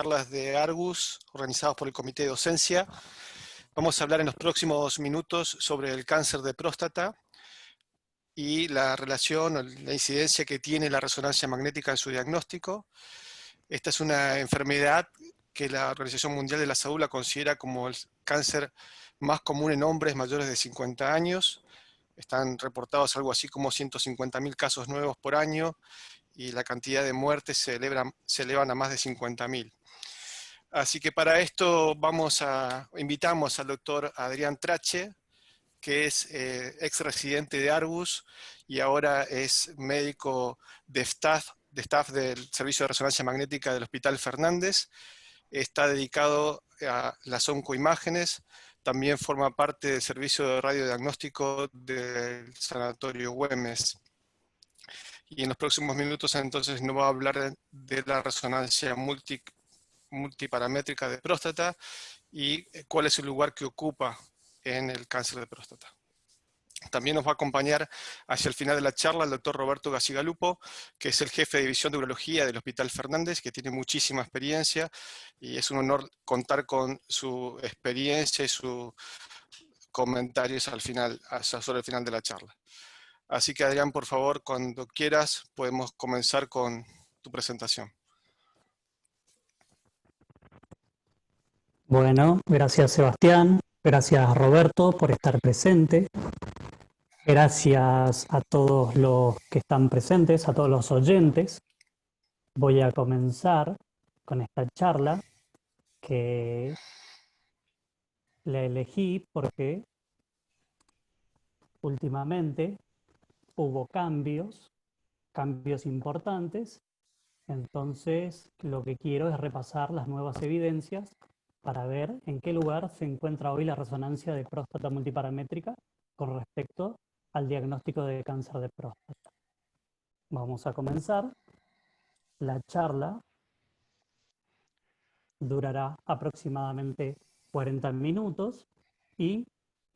charlas de Argus, organizados por el Comité de Docencia. Vamos a hablar en los próximos minutos sobre el cáncer de próstata y la relación o la incidencia que tiene la resonancia magnética en su diagnóstico. Esta es una enfermedad que la Organización Mundial de la Salud la considera como el cáncer más común en hombres mayores de 50 años. Están reportados algo así como 150.000 casos nuevos por año y la cantidad de muertes se elevan a más de 50.000. Así que para esto invitamos al doctor Adrián Trache, que es ex residente de Argus y ahora es médico de staff del Servicio de Resonancia Magnética del Hospital Fernández. Está dedicado a las oncoimágenes, también forma parte del servicio de radiodiagnóstico del Sanatorio Güemes. Y en los próximos minutos entonces nos va a hablar de la resonancia multiparamétrica de próstata y cuál es el lugar que ocupa en el cáncer de próstata. También nos va a acompañar hacia el final de la charla el doctor Roberto Gacigalupo, que es el jefe de división de urología del Hospital Fernández, que tiene muchísima experiencia y es un honor contar con su experiencia y sus comentarios sobre el final de la charla. Así que Adrián, por favor, cuando quieras podemos comenzar con tu presentación. Bueno, gracias Sebastián, gracias Roberto por estar presente, gracias a todos los que están presentes, a todos los oyentes. Voy a comenzar con esta charla que la elegí porque últimamente hubo cambios importantes, entonces lo que quiero es repasar las nuevas evidencias para ver en qué lugar se encuentra hoy la resonancia de próstata multiparamétrica con respecto al diagnóstico de cáncer de próstata. Vamos a comenzar. La charla durará aproximadamente 40 minutos y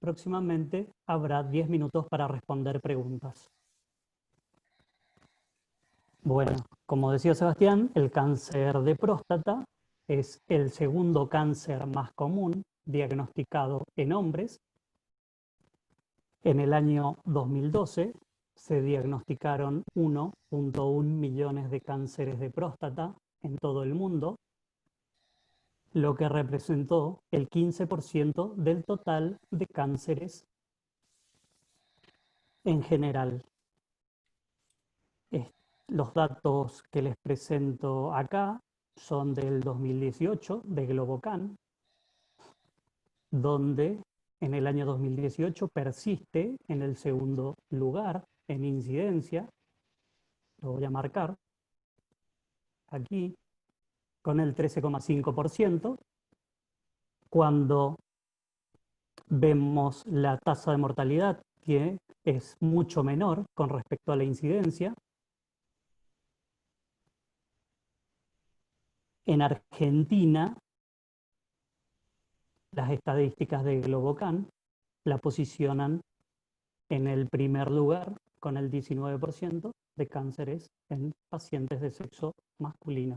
próximamente habrá 10 minutos para responder preguntas. Bueno, como decía Sebastián, el cáncer de próstata es el segundo cáncer más común diagnosticado en hombres. En el año 2012 se diagnosticaron 1.1 millones de cánceres de próstata en todo el mundo, lo que representó el 15% del total de cánceres en general. Los datos que les presento acá son del 2018 de Globocan, donde en el año 2018 persiste en el segundo lugar en incidencia, lo voy a marcar aquí, con el 13,5%, cuando vemos la tasa de mortalidad que es mucho menor con respecto a la incidencia. En Argentina, las estadísticas de Globocan la posicionan en el primer lugar con el 19% de cánceres en pacientes de sexo masculino.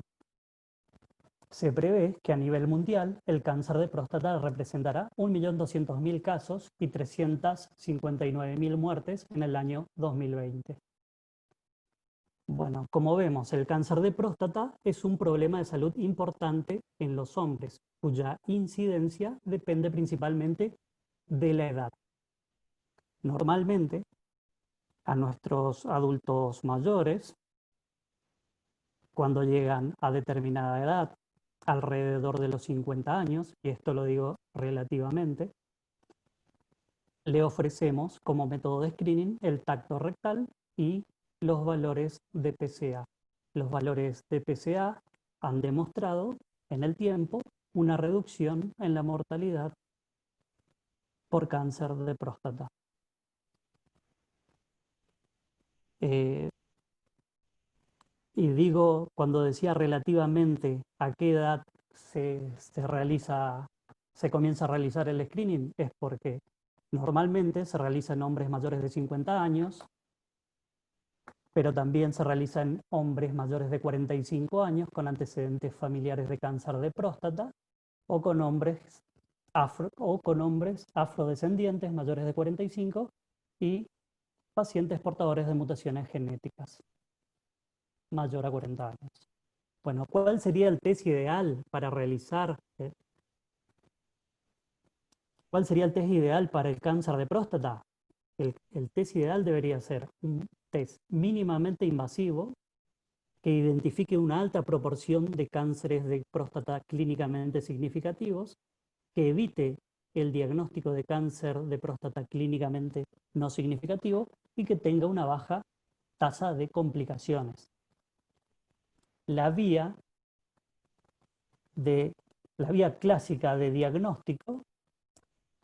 Se prevé que a nivel mundial el cáncer de próstata representará 1.200.000 casos y 359.000 muertes en el año 2020. Bueno, como vemos, el cáncer de próstata es un problema de salud importante en los hombres, cuya incidencia depende principalmente de la edad. Normalmente, a nuestros adultos mayores, cuando llegan a determinada edad, alrededor de los 50 años, y esto lo digo relativamente, le ofrecemos como método de screening el tacto rectal y los valores de PSA. Los valores de PSA han demostrado en el tiempo una reducción en la mortalidad por cáncer de próstata. Y digo, cuando decía relativamente a qué edad se comienza a realizar el screening, es porque normalmente se realiza en hombres mayores de 50 años, pero también se realiza en hombres mayores de 45 años con antecedentes familiares de cáncer de próstata o con hombres afrodescendientes mayores de 45 y pacientes portadores de mutaciones genéticas mayor a 40 años. Bueno, ¿cuál sería el test ideal para realizar? ¿Cuál sería el test ideal para el cáncer de próstata? El test ideal debería ser un test mínimamente invasivo que identifique una alta proporción de cánceres de próstata clínicamente significativos, que evite el diagnóstico de cáncer de próstata clínicamente no significativo y que tenga una baja tasa de complicaciones. La vía clásica de diagnóstico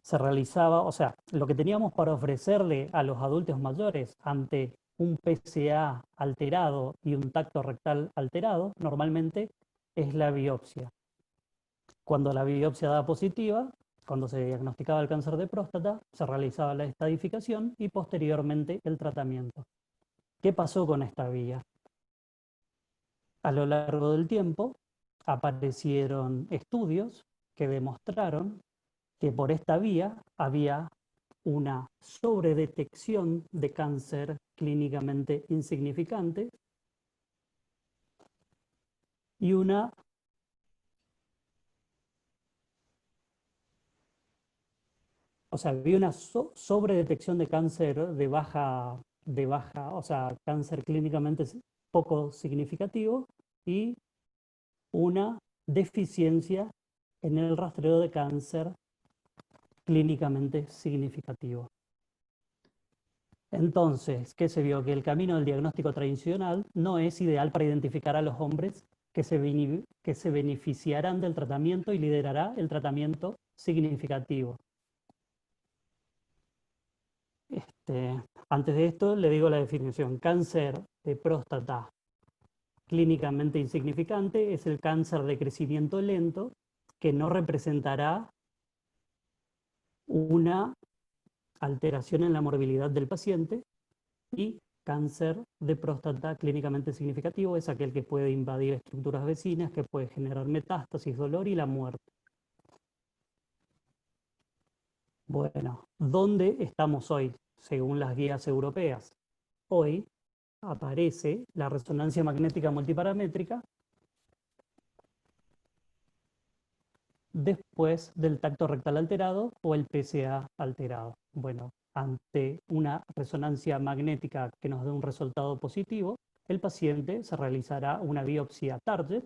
se realizaba, o sea, lo que teníamos para ofrecerle a los adultos mayores ante un PSA alterado y un tacto rectal alterado, normalmente es la biopsia. Cuando la biopsia daba positiva, cuando se diagnosticaba el cáncer de próstata, se realizaba la estadificación y posteriormente el tratamiento. ¿Qué pasó con esta vía? A lo largo del tiempo aparecieron estudios que demostraron que por esta vía había una sobredetección de cáncer clínicamente insignificante y había una sobredetección de cáncer de baja, o sea, cáncer clínicamente poco significativo y una deficiencia en el rastreo de cáncer clínicamente significativo. Entonces, ¿qué se vio? Que el camino del diagnóstico tradicional no es ideal para identificar a los hombres que se beneficiarán del tratamiento y liderará el tratamiento significativo. Antes de esto, le digo la definición. Cáncer de próstata clínicamente insignificante es el cáncer de crecimiento lento que no representará una alteración en la morbilidad del paciente, y cáncer de próstata clínicamente significativo es aquel que puede invadir estructuras vecinas, que puede generar metástasis, dolor y la muerte. Bueno, ¿dónde estamos hoy? Según las guías europeas. Hoy aparece la resonancia magnética multiparamétrica después del tacto rectal alterado o el PSA alterado. Bueno, ante una resonancia magnética que nos dé un resultado positivo, el paciente se realizará una biopsia target,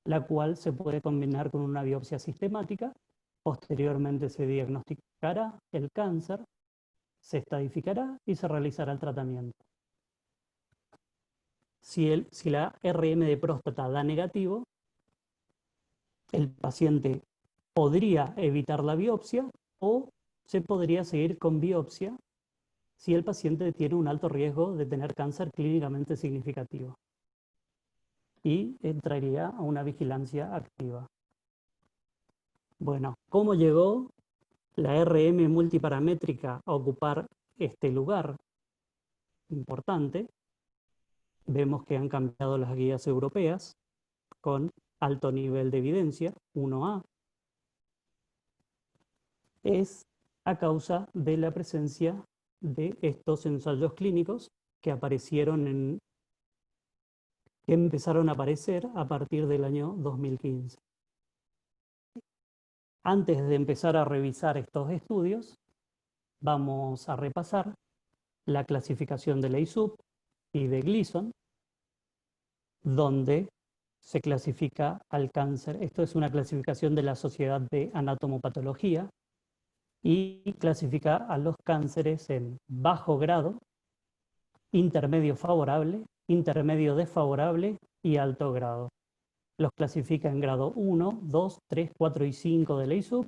la cual se puede combinar con una biopsia sistemática. Posteriormente se diagnosticará el cáncer, se estadificará y se realizará el tratamiento. Si la RM de próstata da negativo, el paciente podría evitar la biopsia o se podría seguir con biopsia si el paciente tiene un alto riesgo de tener cáncer clínicamente significativo y entraría a una vigilancia activa. Bueno, ¿cómo llegó la RM multiparamétrica a ocupar este lugar importante? Vemos que han cambiado las guías europeas con alto nivel de evidencia, 1A. Es a causa de la presencia de estos ensayos clínicos que empezaron a aparecer a partir del año 2015. Antes de empezar a revisar estos estudios, vamos a repasar la clasificación de Laysup y de Gleason, donde se clasifica al cáncer. Esto es una clasificación de la Sociedad de Anatomopatología y clasifica a los cánceres en bajo grado, intermedio favorable, intermedio desfavorable y alto grado. Los clasifica en grado 1, 2, 3, 4 y 5 de Laysup,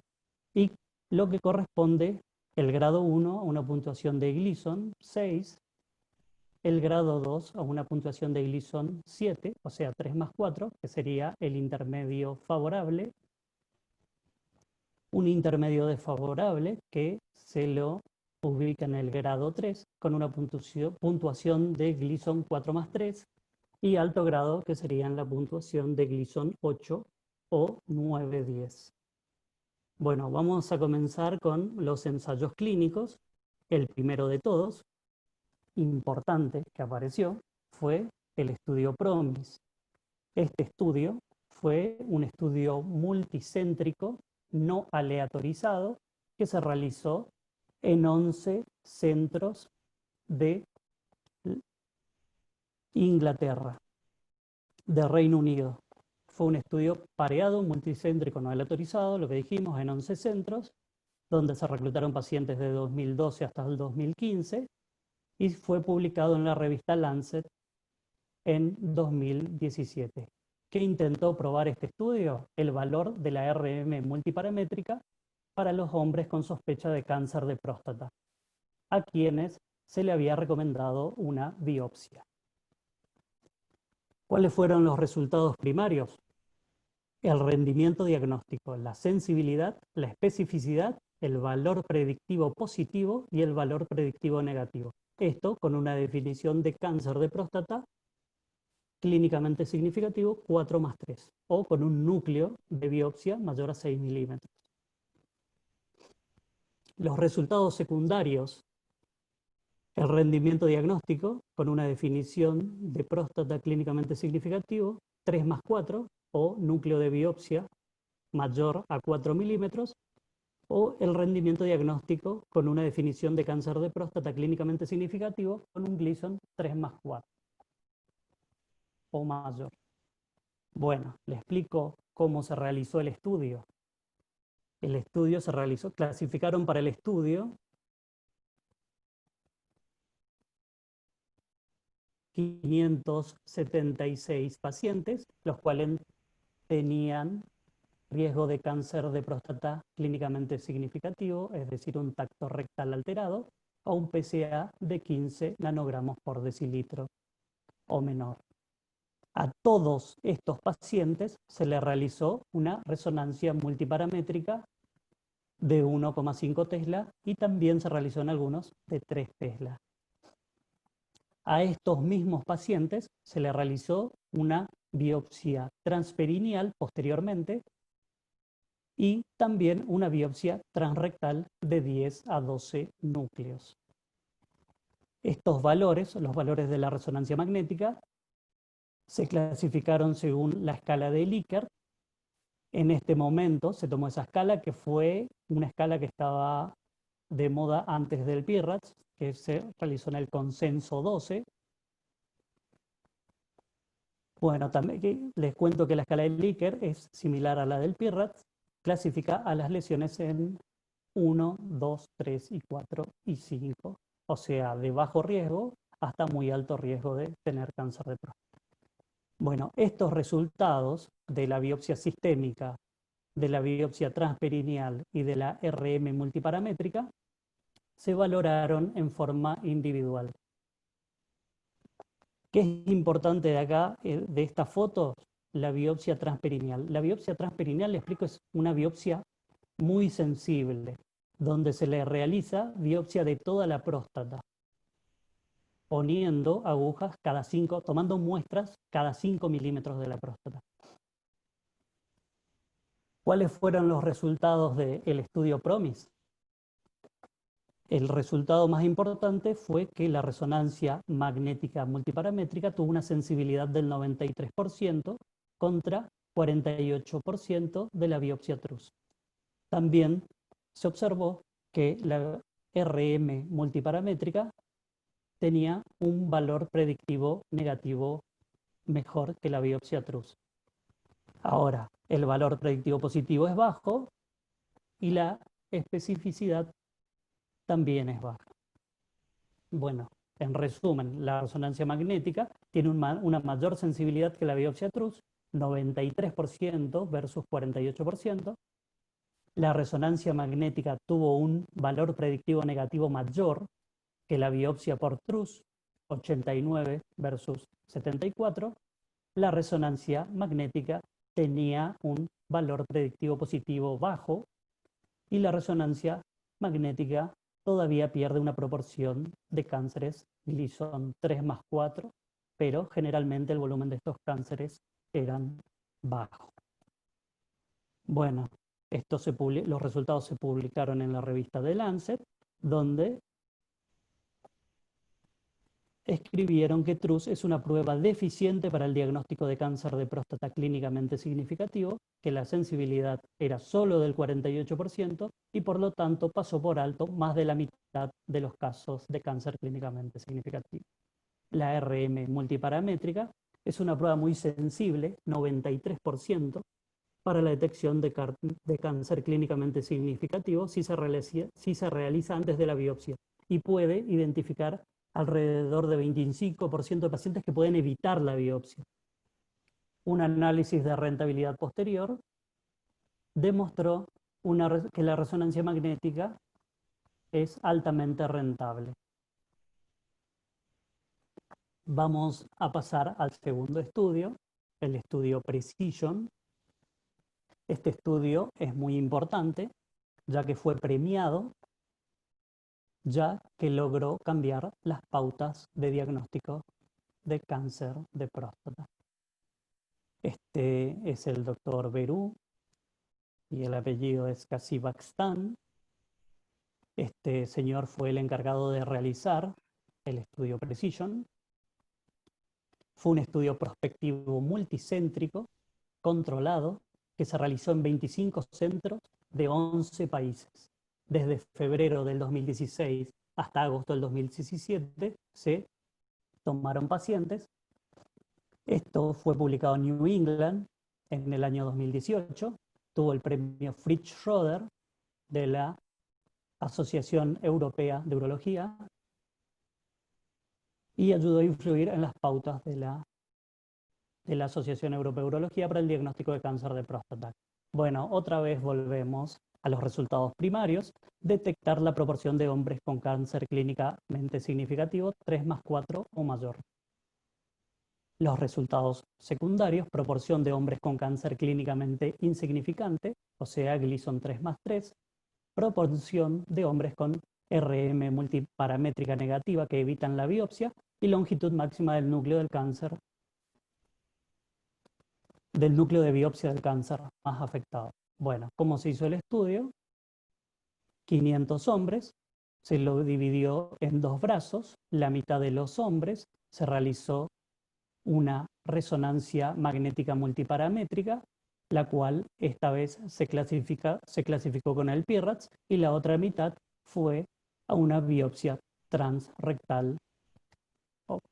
y lo que corresponde el grado 1 a una puntuación de Gleason 6, el grado 2 a una puntuación de Gleason 7, o sea 3 más 4, que sería el intermedio favorable, un intermedio desfavorable que se lo ubica en el grado 3 con una puntuación de Gleason 4+3 y alto grado que sería en la puntuación de Gleason 8 o 9-10. Bueno, vamos a comenzar con los ensayos clínicos. El primero de todos, importante que apareció, fue el estudio PROMIS. Este estudio fue un estudio multicéntrico, no aleatorizado, que se realizó en 11 centros de Inglaterra, de Reino Unido. Fue un estudio pareado, multicéntrico, no aleatorizado, lo que dijimos, en 11 centros, donde se reclutaron pacientes de 2012 hasta el 2015 y fue publicado en la revista Lancet en 2017. ¿Qué intentó probar este estudio? El valor de la RM multiparamétrica para los hombres con sospecha de cáncer de próstata, a quienes se le había recomendado una biopsia. ¿Cuáles fueron los resultados primarios? El rendimiento diagnóstico, la sensibilidad, la especificidad, el valor predictivo positivo y el valor predictivo negativo. Esto con una definición de cáncer de próstata clínicamente significativo 4+3 o con un núcleo de biopsia mayor a 6 milímetros. Los resultados secundarios, el rendimiento diagnóstico con una definición de próstata clínicamente significativo 3+4 o núcleo de biopsia mayor a 4 milímetros, o el rendimiento diagnóstico con una definición de cáncer de próstata clínicamente significativo con un Gleason 3+4 o mayor. Bueno, le explico cómo se realizó el estudio. El estudio se realizó, clasificaron para el estudio 576 pacientes, los cuales tenían riesgo de cáncer de próstata clínicamente significativo, es decir, un tacto rectal alterado, o un PSA de 15 nanogramos por decilitro o menor. A todos estos pacientes se les realizó una resonancia multiparamétrica de 1,5 Tesla y también se realizó en algunos de 3 Tesla. A estos mismos pacientes se les realizó una biopsia transperineal posteriormente y también una biopsia transrectal de 10 a 12 núcleos. Estos valores, los valores de la resonancia magnética, se clasificaron según la escala de Likert. En este momento se tomó esa escala, que fue una escala que estaba de moda antes del PIRATS, que se realizó en el consenso 12. Bueno, también les cuento que la escala de Likert es similar a la del PIRATS, clasifica a las lesiones en 1, 2, 3 y 4 y 5, o sea, de bajo riesgo hasta muy alto riesgo de tener cáncer de próstata. Bueno, estos resultados de la biopsia sistémica, de la biopsia transperineal y de la RM multiparamétrica se valoraron en forma individual. ¿Qué es importante de acá, de esta foto? La biopsia transperineal. La biopsia transperineal, le explico, es una biopsia muy sensible, donde se le realiza biopsia de toda la próstata, poniendo agujas cada 5, tomando muestras cada 5 milímetros de la próstata. ¿Cuáles fueron los resultados del estudio PROMIS? El resultado más importante fue que la resonancia magnética multiparamétrica tuvo una sensibilidad del 93% contra 48% de la biopsia TRUS. También se observó que la RM multiparamétrica tenía un valor predictivo negativo mejor que la biopsia TRUS. Ahora, el valor predictivo positivo es bajo y la especificidad también es baja. Bueno, en resumen, la resonancia magnética tiene una mayor sensibilidad que la biopsia TRUS, 93% versus 48%. La resonancia magnética tuvo un valor predictivo negativo mayor que la biopsia por TRUS, 89 versus 74. La resonancia magnética tenía un valor predictivo positivo bajo y la resonancia magnética todavía pierde una proporción de cánceres Gleason 3 más 4, pero generalmente el volumen de estos cánceres eran bajos. Bueno, los resultados se publicaron en la revista The Lancet, donde escribieron que TRUS es una prueba deficiente para el diagnóstico de cáncer de próstata clínicamente significativo, que la sensibilidad era solo del 48% y por lo tanto pasó por alto más de la mitad de los casos de cáncer clínicamente significativo. La RM multiparamétrica es una prueba muy sensible, 93%, para la detección de cáncer clínicamente significativo si se realiza antes de la biopsia y puede identificar alrededor de 25% de pacientes que pueden evitar la biopsia. Un análisis de rentabilidad posterior demostró que la resonancia magnética es altamente rentable. Vamos a pasar al segundo estudio, el estudio Precision. Este estudio es muy importante, ya que fue premiado, ya que logró cambiar las pautas de diagnóstico de cáncer de próstata. Este es el doctor Berú y el apellido es Kasibakstan. Este señor fue el encargado de realizar el estudio Precision. Fue un estudio prospectivo multicéntrico, controlado, que se realizó en 25 centros de 11 países. Desde febrero del 2016 hasta agosto del 2017 se tomaron pacientes. Esto fue publicado en New England en el año 2018. Tuvo el premio Fritz Schroeder de la Asociación Europea de Urología y ayudó a influir en las pautas de la Asociación Europea de Urología para el diagnóstico de cáncer de próstata. Bueno, otra vez volvemos a los resultados primarios. Detectar la proporción de hombres con cáncer clínicamente significativo 3 más 4 o mayor. Los resultados secundarios, proporción de hombres con cáncer clínicamente insignificante, o sea, Gleason 3 más 3, proporción de hombres con RM multiparamétrica negativa que evitan la biopsia y longitud máxima del núcleo del cáncer, del núcleo de biopsia del cáncer más afectado. Bueno, ¿cómo se hizo el estudio? 500 hombres, se lo dividió en 2 brazos, la mitad de los hombres se realizó una resonancia magnética multiparamétrica, la cual esta vez se clasificó con el PIRADS, y la otra mitad fue a una biopsia transrectal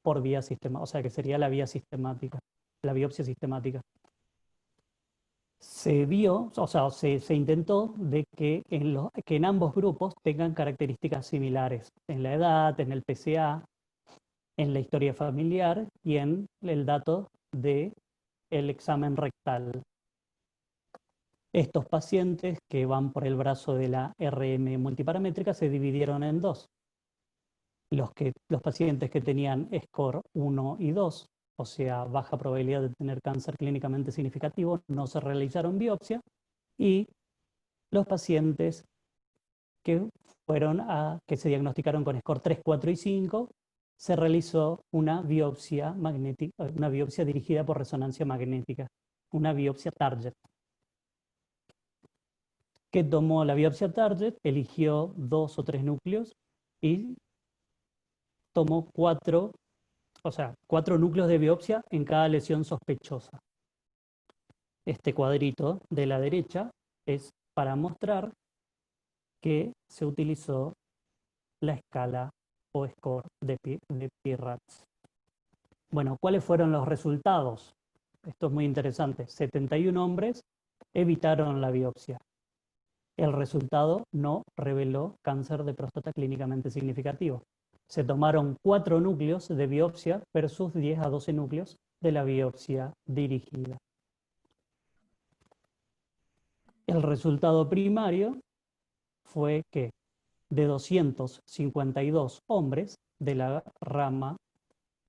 por vía sistemática, o sea que sería la vía sistemática, la biopsia sistemática. Se vio, o sea, se intentó de que en ambos grupos tengan características similares en la edad, en el PSA, en la historia familiar y en el dato del examen rectal. Estos pacientes que van por el brazo de la RM multiparamétrica se dividieron en 2. Los pacientes que tenían score 1 y 2, o sea, baja probabilidad de tener cáncer clínicamente significativo, no se realizaron biopsia, y los pacientes que se diagnosticaron con score 3, 4 y 5, se realizó una biopsia dirigida por resonancia magnética, una biopsia target. Que tomó la biopsia target, eligió 2 o 3 núcleos y tomó 4 núcleos de biopsia en cada lesión sospechosa. Este cuadrito de la derecha es para mostrar que se utilizó la escala o score de PIRADS. Bueno, ¿cuáles fueron los resultados? Esto es muy interesante. 71 hombres evitaron la biopsia. El resultado no reveló cáncer de próstata clínicamente significativo. Se tomaron 4 núcleos de biopsia versus 10 a 12 núcleos de la biopsia dirigida. El resultado primario fue que de 252 hombres de la rama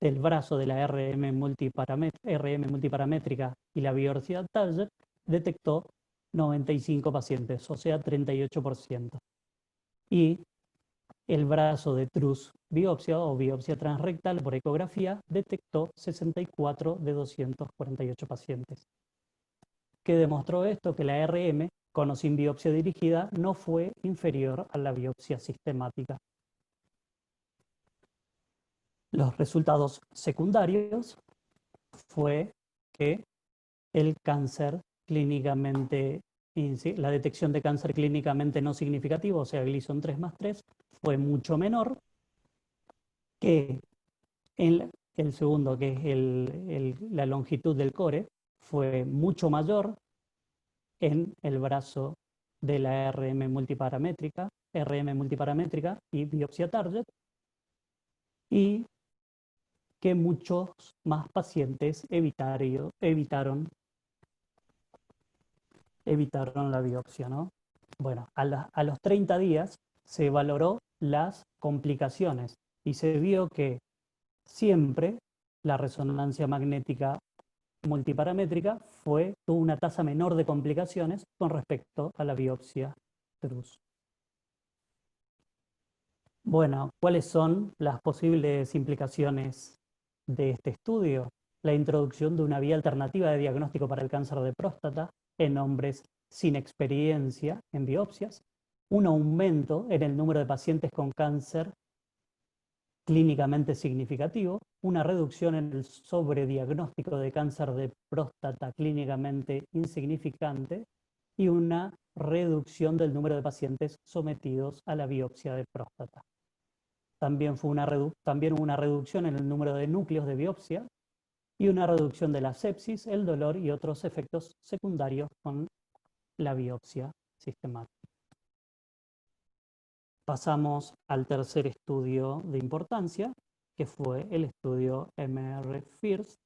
del brazo de la RM multiparamétrica y la biopsia target, detectó 95 pacientes, o sea, 38%. Y El brazo de TRUS biopsia o biopsia transrectal por ecografía detectó 64 de 248 pacientes. ¿Qué demostró esto? Que la RM, con o sin biopsia dirigida, no fue inferior a la biopsia sistemática. Los resultados secundarios fue que el cáncer clínicamente, la detección de cáncer clínicamente no significativo, o sea, Gleason 3+3, fue mucho menor que el segundo, que es la longitud del core, fue mucho mayor en el brazo de la RM multiparamétrica y biopsia target, y que muchos más pacientes evitaron la biopsia, ¿no? Bueno, a los 30 días se valoró las complicaciones y se vio que siempre la resonancia magnética multiparamétrica tuvo una tasa menor de complicaciones con respecto a la biopsia TRUS. Bueno, ¿cuáles son las posibles implicaciones de este estudio? La introducción de una vía alternativa de diagnóstico para el cáncer de próstata en hombres sin experiencia en biopsias, un aumento en el número de pacientes con cáncer clínicamente significativo, una reducción en el sobrediagnóstico de cáncer de próstata clínicamente insignificante y una reducción del número de pacientes sometidos a la biopsia de próstata. También hubo una reducción en el número de núcleos de biopsia y una reducción de la sepsis, el dolor y otros efectos secundarios con la biopsia sistemática. Pasamos al tercer estudio de importancia, que fue el estudio MR-FIRST,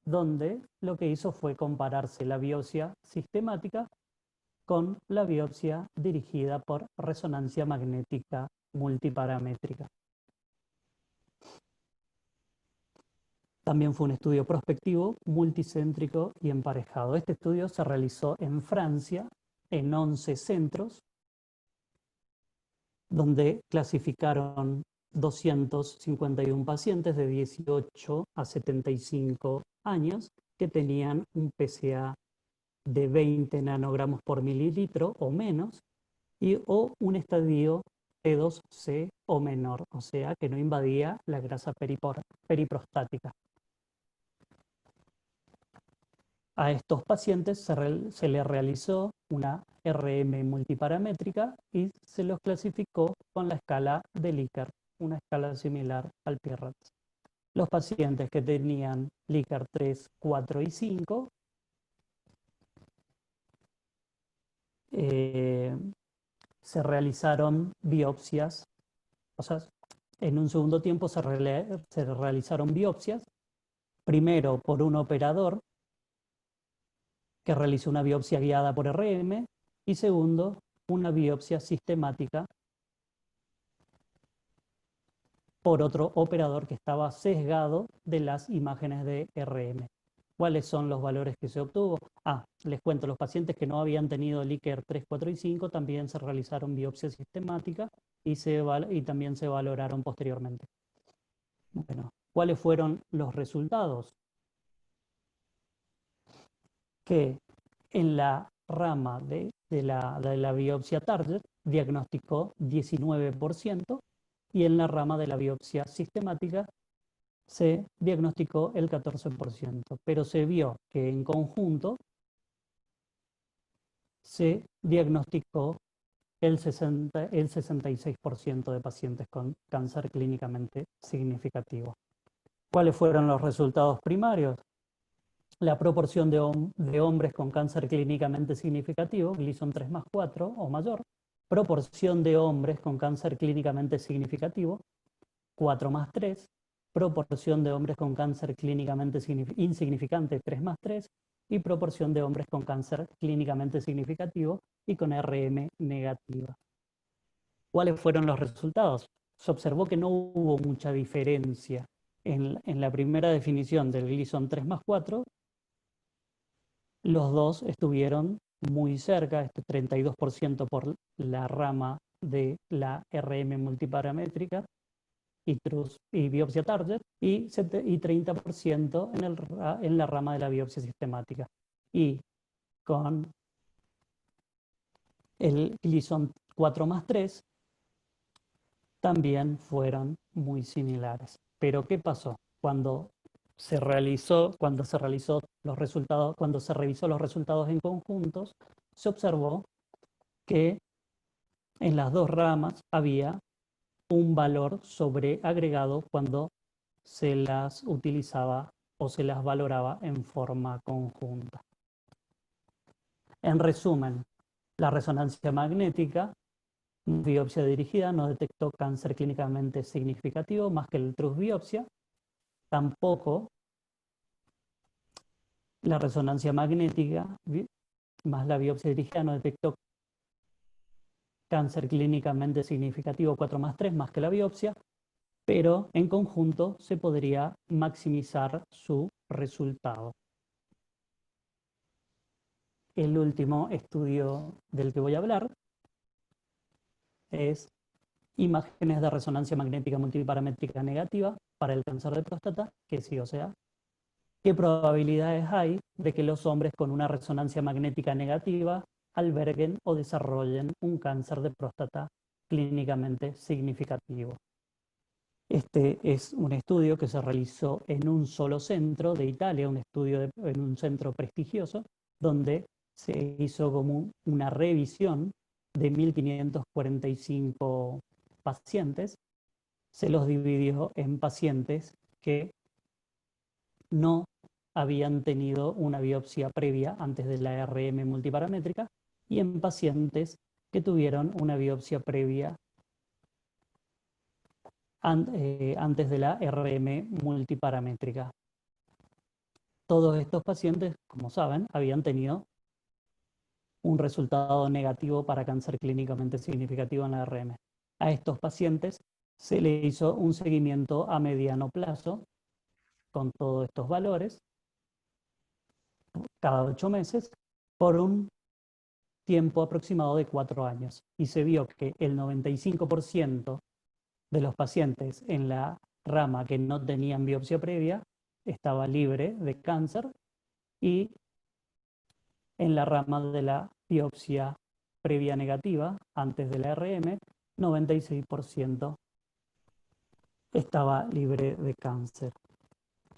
donde lo que hizo fue compararse la biopsia sistemática con la biopsia dirigida por resonancia magnética multiparamétrica. También fue un estudio prospectivo, multicéntrico y emparejado. Este estudio se realizó en Francia, en 11 centros, donde clasificaron 251 pacientes de 18 a 75 años que tenían un PSA de 20 nanogramos por mililitro o menos o un estadio T2C o menor, o sea que no invadía la grasa periprostática. A estos pacientes se les realizó una RM multiparamétrica y se los clasificó con la escala de Likert, una escala similar al PIRADS. Los pacientes que tenían Likert 3, 4 y 5 se realizaron biopsias, o sea, en un segundo tiempo se realizaron biopsias, primero por un operador que realizó una biopsia guiada por RM, y segundo, una biopsia sistemática por otro operador que estaba sesgado de las imágenes de RM. ¿Cuáles son los valores que se obtuvo? Les cuento, los pacientes que no habían tenido Likert 3, 4 y 5 también se realizaron biopsia sistemática y también se valoraron posteriormente. Bueno, ¿cuáles fueron los resultados? Que en la rama de la biopsia target diagnosticó 19% y en la rama de la biopsia sistemática se diagnosticó el 14%, pero se vio que en conjunto se diagnosticó el 66% de pacientes con cáncer clínicamente significativo. ¿Cuáles fueron los resultados primarios? La proporción de hombres con cáncer clínicamente significativo, Gleason 3+4 o mayor, proporción de hombres con cáncer clínicamente significativo, 4+3, proporción de hombres con cáncer clínicamente insignificante, 3+3, y proporción de hombres con cáncer clínicamente significativo y con RM negativa. ¿Cuáles fueron los resultados? Se observó que no hubo mucha diferencia en la primera definición del Gleason 3+4. Los dos estuvieron muy cerca, 32% por la rama de la RM multiparamétrica y biopsia target y 30% en la rama de la biopsia sistemática. Y con el Gleason 4+3 también fueron muy similares. Pero ¿qué pasó? Cuando se revisó los resultados en conjuntos, se observó que en las dos ramas había un valor sobreagregado cuando se las utilizaba o se las valoraba en forma conjunta. En resumen, la resonancia magnética, biopsia dirigida, no detectó cáncer clínicamente significativo más que el TRUS biopsia. Tampoco la resonancia magnética más la biopsia dirigida no detectó cáncer clínicamente significativo 4+3 más que la biopsia, pero en conjunto se podría maximizar su resultado. El último estudio del que voy a hablar es imágenes de resonancia magnética multiparamétrica negativa para el cáncer de próstata, que sí, o sea, ¿qué probabilidades hay de que los hombres con una resonancia magnética negativa alberguen o desarrollen un cáncer de próstata clínicamente significativo? Este es un estudio que se realizó en un solo centro de Italia, un estudio en un centro prestigioso, donde se hizo como una revisión de 1.545 pacientes. Se los dividió en pacientes que no habían tenido una biopsia previa antes de la RM multiparamétrica y en pacientes que tuvieron una biopsia previa antes de la RM multiparamétrica. Todos estos pacientes, como saben, habían tenido un resultado negativo para cáncer clínicamente significativo en la RM. A estos pacientes se le hizo un seguimiento a mediano plazo con todos estos valores cada 8 meses por un tiempo aproximado de 4 años. Y se vio que el 95% de los pacientes en la rama que no tenían biopsia previa estaba libre de cáncer y en la rama de la biopsia previa negativa antes de la RM, 96% estaba libre de cáncer.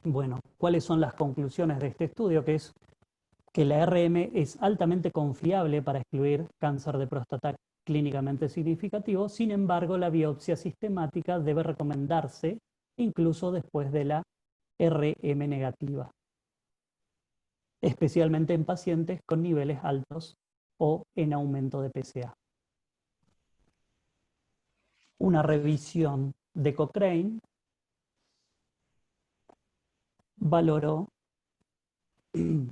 Bueno, ¿cuáles son las conclusiones de este estudio? Que es que la RM es altamente confiable para excluir cáncer de próstata clínicamente significativo, sin embargo, la biopsia sistemática debe recomendarse incluso después de la RM negativa, especialmente en pacientes con niveles altos o en aumento de PSA. Una revisión de Cochrane valoró el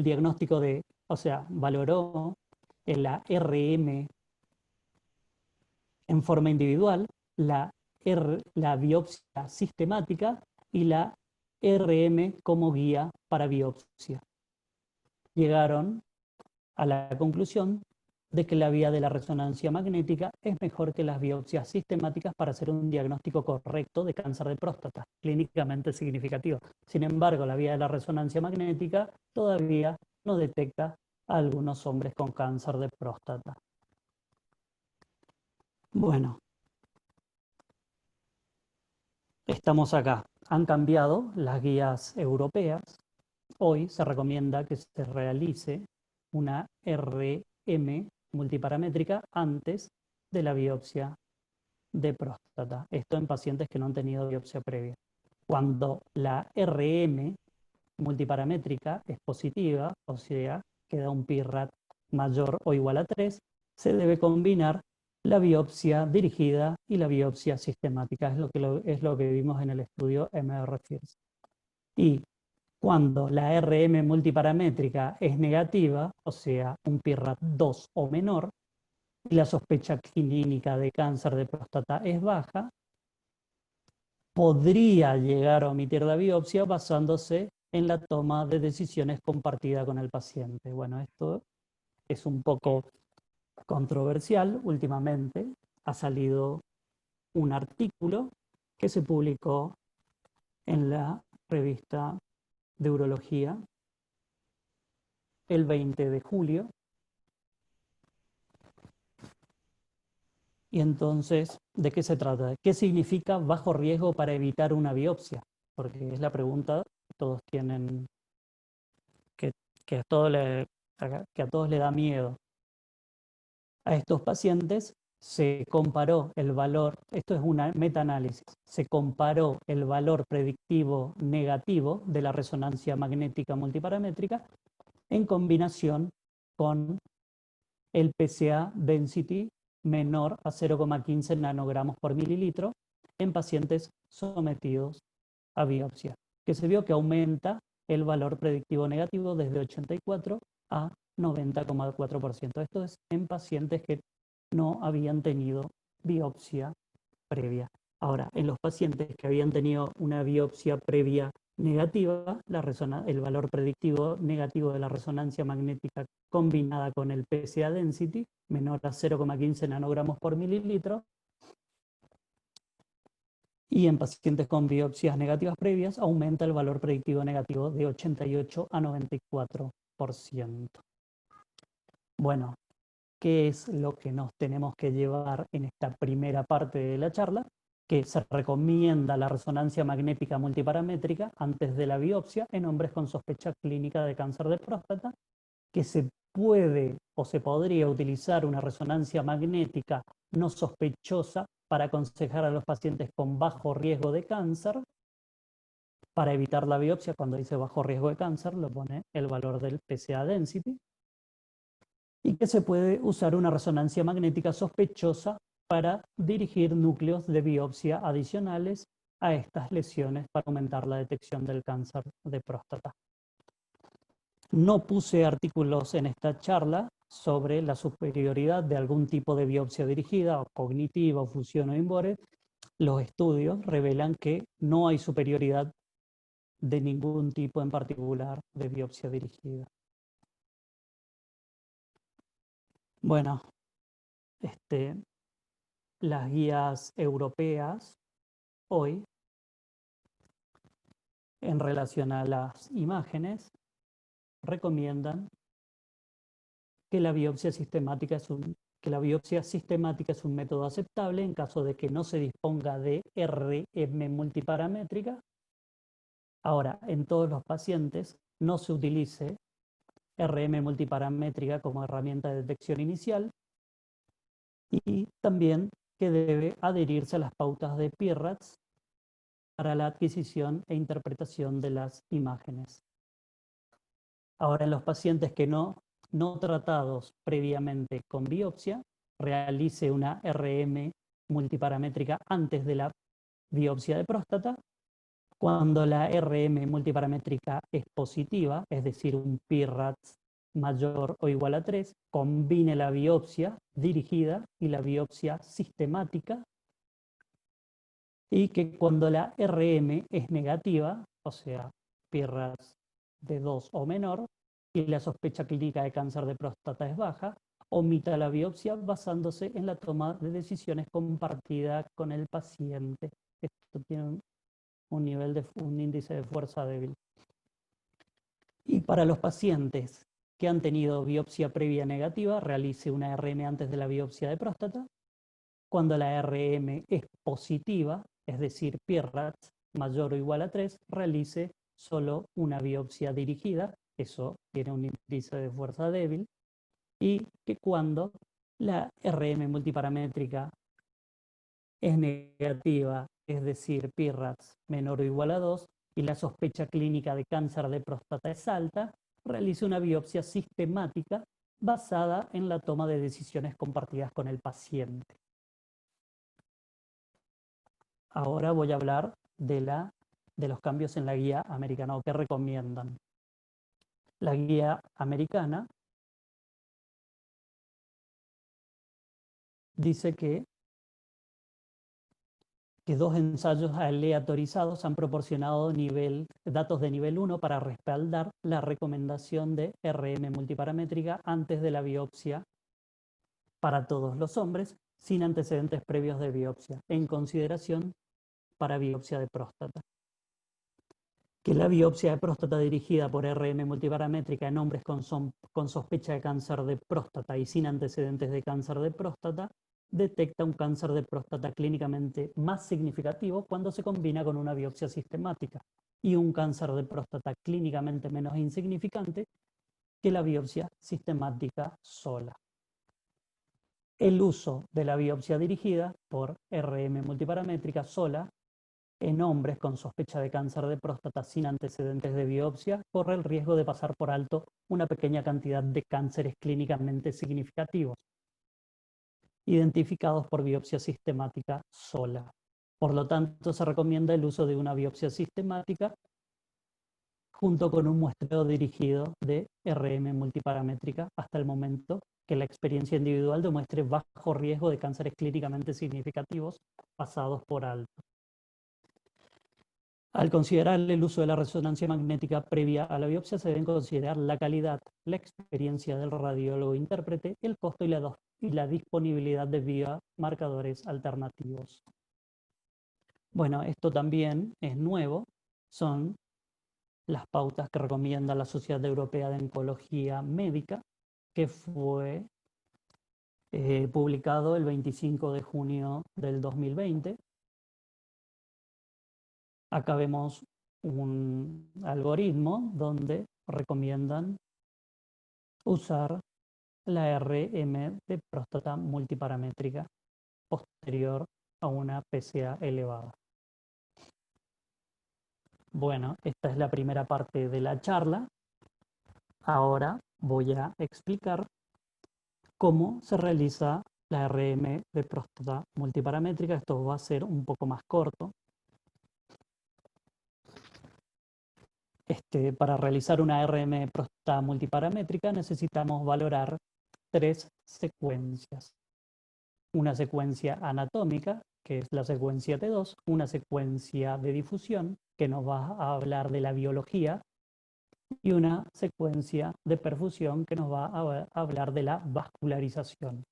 diagnóstico valoró la RM en forma individual, la biopsia sistemática y la RM como guía para biopsia. Llegaron a la conclusión de que la vía de la resonancia magnética es mejor que las biopsias sistemáticas para hacer un diagnóstico correcto de cáncer de próstata, clínicamente significativo. Sin embargo, la vía de la resonancia magnética todavía no detecta a algunos hombres con cáncer de próstata. Bueno, estamos acá. Han cambiado las guías europeas. Hoy se recomienda que se realice una RM multiparamétrica antes de la biopsia de próstata. Esto en pacientes que no han tenido biopsia previa. Cuando la RM multiparamétrica es positiva, o sea, queda un PIRAT mayor o igual a 3, se debe combinar la biopsia dirigida y la biopsia sistemática. Es lo que vimos en el estudio MR-FIRST. Y cuando la RM multiparamétrica es negativa, o sea, un PIRAT 2 o menor, y la sospecha clínica de cáncer de próstata es baja, podría llegar a omitir la biopsia basándose en la toma de decisiones compartida con el paciente. Bueno, esto es un poco controversial últimamente. Ha salido un artículo que se publicó en la revista de Urología el 20 de julio. Y entonces, ¿de qué se trata? ¿Qué significa bajo riesgo para evitar una biopsia? Porque es la pregunta que todos tienen, que, que a todos le da miedo. A estos pacientes se comparó el valor, esto es una metaanálisis, se comparó el valor predictivo negativo de la resonancia magnética multiparamétrica en combinación con el PSA density menor a 0,15 nanogramos por mililitro en pacientes sometidos a biopsia, que se vio que aumenta el valor predictivo negativo desde 84 a 90,4%. Esto es en pacientes que no habían tenido biopsia previa. Ahora, en los pacientes que habían tenido una biopsia previa negativa, el valor predictivo negativo de la resonancia magnética combinada con el PSA density, menor a 0,15 nanogramos por mililitro, y en pacientes con biopsias negativas previas aumenta el valor predictivo negativo de 88 a 94%. Bueno, ¿qué es lo que nos tenemos que llevar en esta primera parte de la charla? Que se recomienda la resonancia magnética multiparamétrica antes de la biopsia en hombres con sospecha clínica de cáncer de próstata, que se puede o se podría utilizar una resonancia magnética no sospechosa para aconsejar a los pacientes con bajo riesgo de cáncer. Para evitar la biopsia, cuando dice bajo riesgo de cáncer, lo pone el valor del PSA density. Y que se puede usar una resonancia magnética sospechosa para dirigir núcleos de biopsia adicionales a estas lesiones para aumentar la detección del cáncer de próstata. No puse artículos en esta charla sobre la superioridad de algún tipo de biopsia dirigida, o cognitiva, o fusión o INBORE. Los estudios revelan que no hay superioridad de ningún tipo en particular de biopsia dirigida. Bueno, las guías europeas hoy, en relación a las imágenes, recomiendan que la biopsia sistemática es un método aceptable en caso de que no se disponga de RM multiparamétrica. Ahora, en todos los pacientes no se utilice RM multiparamétrica como herramienta de detección inicial, y también que debe adherirse a las pautas de PIRADS para la adquisición e interpretación de las imágenes. Ahora, en los pacientes que no tratados previamente con biopsia, realice una RM multiparamétrica antes de la biopsia de próstata. Cuando la RM multiparamétrica es positiva, es decir, un PIRADS mayor o igual a 3, combine la biopsia dirigida y la biopsia sistemática, y que cuando la RM es negativa, o sea, PIRADS de 2 o menor, y la sospecha clínica de cáncer de próstata es baja, omita la biopsia basándose en la toma de decisiones compartida con el paciente. Esto tiene un índice de fuerza débil. Y para los pacientes que han tenido biopsia previa negativa, realice una RM antes de la biopsia de próstata. Cuando la RM es positiva, es decir, PIRADS mayor o igual a 3, realice solo una biopsia dirigida, eso tiene un índice de fuerza débil, y que cuando la RM multiparamétrica es negativa, es decir, PIRADS menor o igual a 2, y la sospecha clínica de cáncer de próstata es alta, realice una biopsia sistemática basada en la toma de decisiones compartidas con el paciente. Ahora voy a hablar de los cambios en la guía americana, o qué recomiendan. La guía americana dice que 2 ensayos aleatorizados han proporcionado datos de nivel 1 para respaldar la recomendación de RM multiparamétrica antes de la biopsia para todos los hombres sin antecedentes previos de biopsia, en consideración para biopsia de próstata. Que la biopsia de próstata dirigida por RM multiparamétrica en hombres con sospecha de cáncer de próstata y sin antecedentes de cáncer de próstata detecta un cáncer de próstata clínicamente más significativo cuando se combina con una biopsia sistemática y un cáncer de próstata clínicamente menos insignificante que la biopsia sistemática sola. El uso de la biopsia dirigida por RM multiparamétrica sola en hombres con sospecha de cáncer de próstata sin antecedentes de biopsia corre el riesgo de pasar por alto una pequeña cantidad de cánceres clínicamente significativos, identificados por biopsia sistemática sola. Por lo tanto, se recomienda el uso de una biopsia sistemática junto con un muestreo dirigido de RM multiparamétrica hasta el momento que la experiencia individual demuestre bajo riesgo de cánceres clínicamente significativos pasados por alto. Al considerar el uso de la resonancia magnética previa a la biopsia, se deben considerar la calidad, la experiencia del radiólogo intérprete, el costo y la disponibilidad de biomarcadores alternativos. Bueno, esto también es nuevo, son las pautas que recomienda la Sociedad Europea de Oncología Médica, que fue publicado el 25 de junio del 2020. Acá vemos un algoritmo donde recomiendan usar la RM de próstata multiparamétrica posterior a una PSA elevada. Bueno, esta es la primera parte de la charla. Ahora voy a explicar cómo se realiza la RM de próstata multiparamétrica. Esto va a ser un poco más corto. Para realizar una RM de próstata multiparamétrica necesitamos valorar 3 secuencias. Una secuencia anatómica, que es la secuencia T2, una secuencia de difusión, que nos va a hablar de la biología, y una secuencia de perfusión, que nos va a hablar de la vascularización.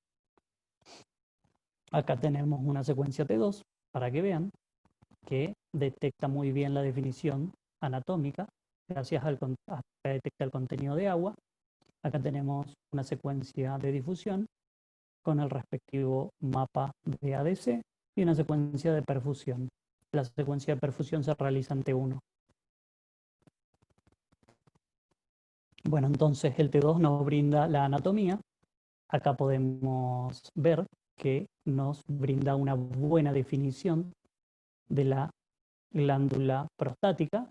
Acá tenemos una secuencia T2, para que vean, que detecta muy bien la definición anatómica, gracias a que detecta el contenido de agua. Acá tenemos una secuencia de difusión con el respectivo mapa de ADC y una secuencia de perfusión. La secuencia de perfusión se realiza en T1. Bueno, entonces el T2 nos brinda la anatomía. Acá podemos ver que nos brinda una buena definición de la glándula prostática.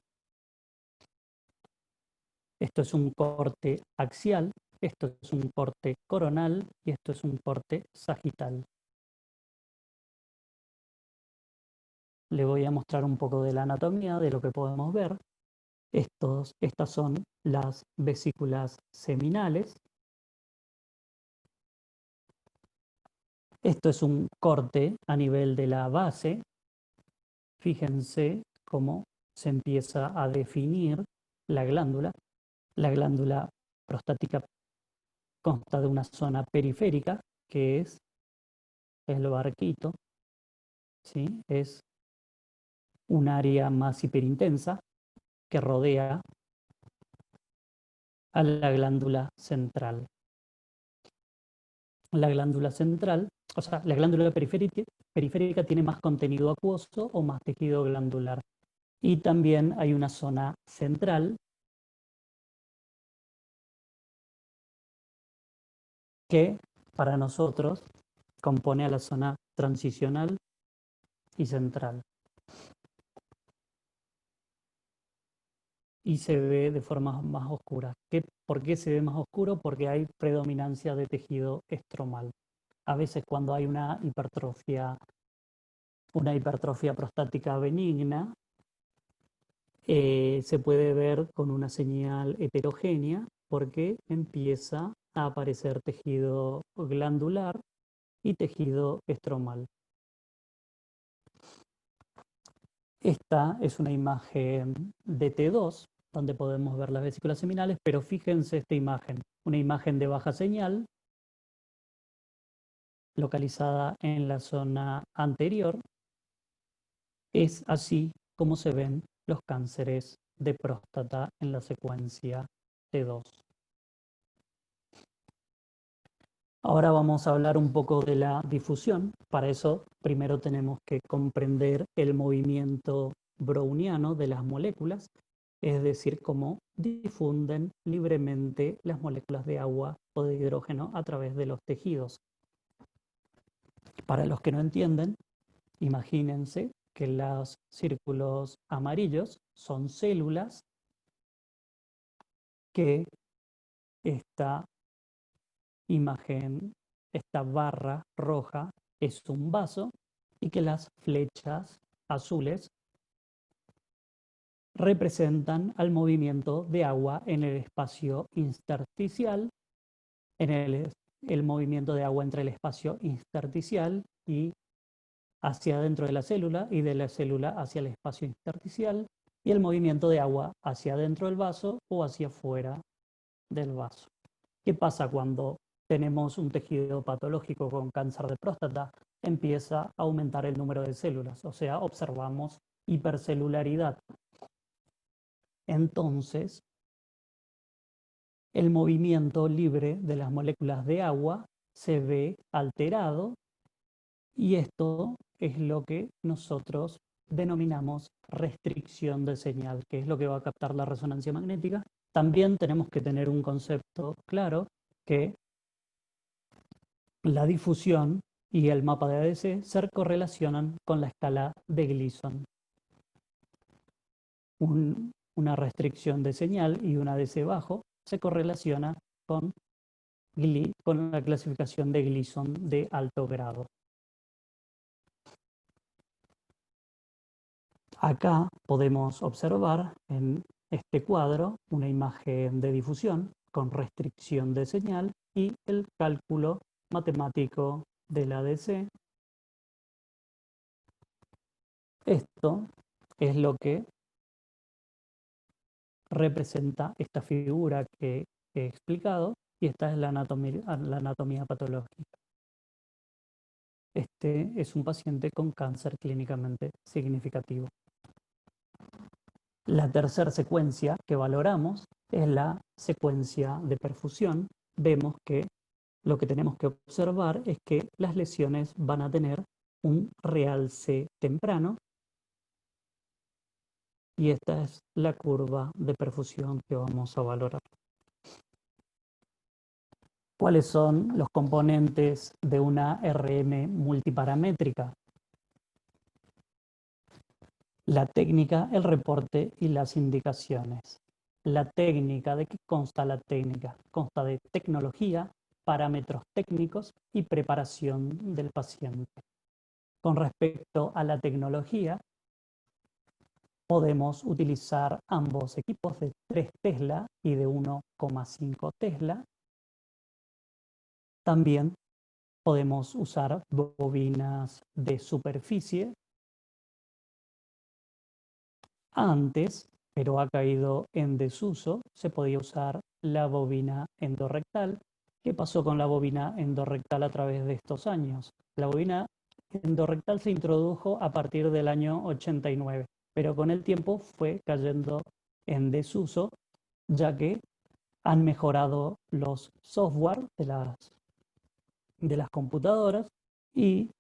Esto es un corte axial, esto es un corte coronal y esto es un corte sagital. Le voy a mostrar un poco de la anatomía, de lo que podemos ver. Estas son las vesículas seminales. Esto es un corte a nivel de la base. Fíjense cómo se empieza a definir la glándula. La glándula prostática consta de una zona periférica, que es el barquito, ¿sí? Es un área más hiperintensa que rodea a la glándula central. La glándula central, o sea, la glándula periférica tiene más contenido acuoso o más tejido glandular. Y también hay una zona central que para nosotros compone a la zona transicional y central. Y se ve de forma más oscura. ¿Por qué se ve más oscuro? Porque hay predominancia de tejido estromal. A veces cuando hay una hipertrofia prostática benigna, se puede ver con una señal heterogénea porque empieza a aparecer tejido glandular y tejido estromal. Esta es una imagen de T2, donde podemos ver las vesículas seminales, pero fíjense esta imagen, una imagen de baja señal, localizada en la zona anterior. Es así como se ven los cánceres de próstata en la secuencia T2. Ahora vamos a hablar un poco de la difusión. Para eso, primero tenemos que comprender el movimiento browniano de las moléculas, es decir, cómo difunden libremente las moléculas de agua o de hidrógeno a través de los tejidos. Para los que no entienden, imagínense que los círculos amarillos son células, que esta imagen, esta barra roja es un vaso y que las flechas azules representan al movimiento de agua en el espacio intersticial, en el movimiento de agua entre el espacio intersticial y hacia dentro de la célula y de la célula hacia el espacio intersticial, y el movimiento de agua hacia dentro del vaso o hacia afuera del vaso. ¿Qué pasa cuando tenemos un tejido patológico con cáncer de próstata? Empieza a aumentar el número de células, o sea, observamos hipercelularidad. Entonces, el movimiento libre de las moléculas de agua se ve alterado, y esto es lo que nosotros denominamos restricción de señal, que es lo que va a captar la resonancia magnética. También tenemos que tener un concepto claro, que la difusión y el mapa de ADC se correlacionan con la escala de Gleason. Una restricción de señal y un ADC bajo se correlaciona con la clasificación de Gleason de alto grado. Acá podemos observar en este cuadro una imagen de difusión con restricción de señal y el cálculo matemático del ADC. Esto es lo que representa esta figura que he explicado, y esta es la anatomía patológica. Este es un paciente con cáncer clínicamente significativo. La tercera secuencia que valoramos es la secuencia de perfusión. Vemos que lo que tenemos que observar es que las lesiones van a tener un realce temprano, y esta es la curva de perfusión que vamos a valorar. ¿Cuáles son los componentes de una RM multiparamétrica? La técnica, el reporte y las indicaciones. La técnica, ¿de qué consta la técnica? Consta de tecnología, parámetros técnicos y preparación del paciente. Con respecto a la tecnología, podemos utilizar ambos equipos de 3 Tesla y de 1,5 Tesla. También podemos usar bobinas de superficie. Antes, pero ha caído en desuso, se podía usar la bobina endorrectal. ¿Qué pasó con la bobina endorrectal a través de estos años? La bobina endorrectal se introdujo a partir del año 89, pero con el tiempo fue cayendo en desuso, ya que han mejorado los software de las computadoras y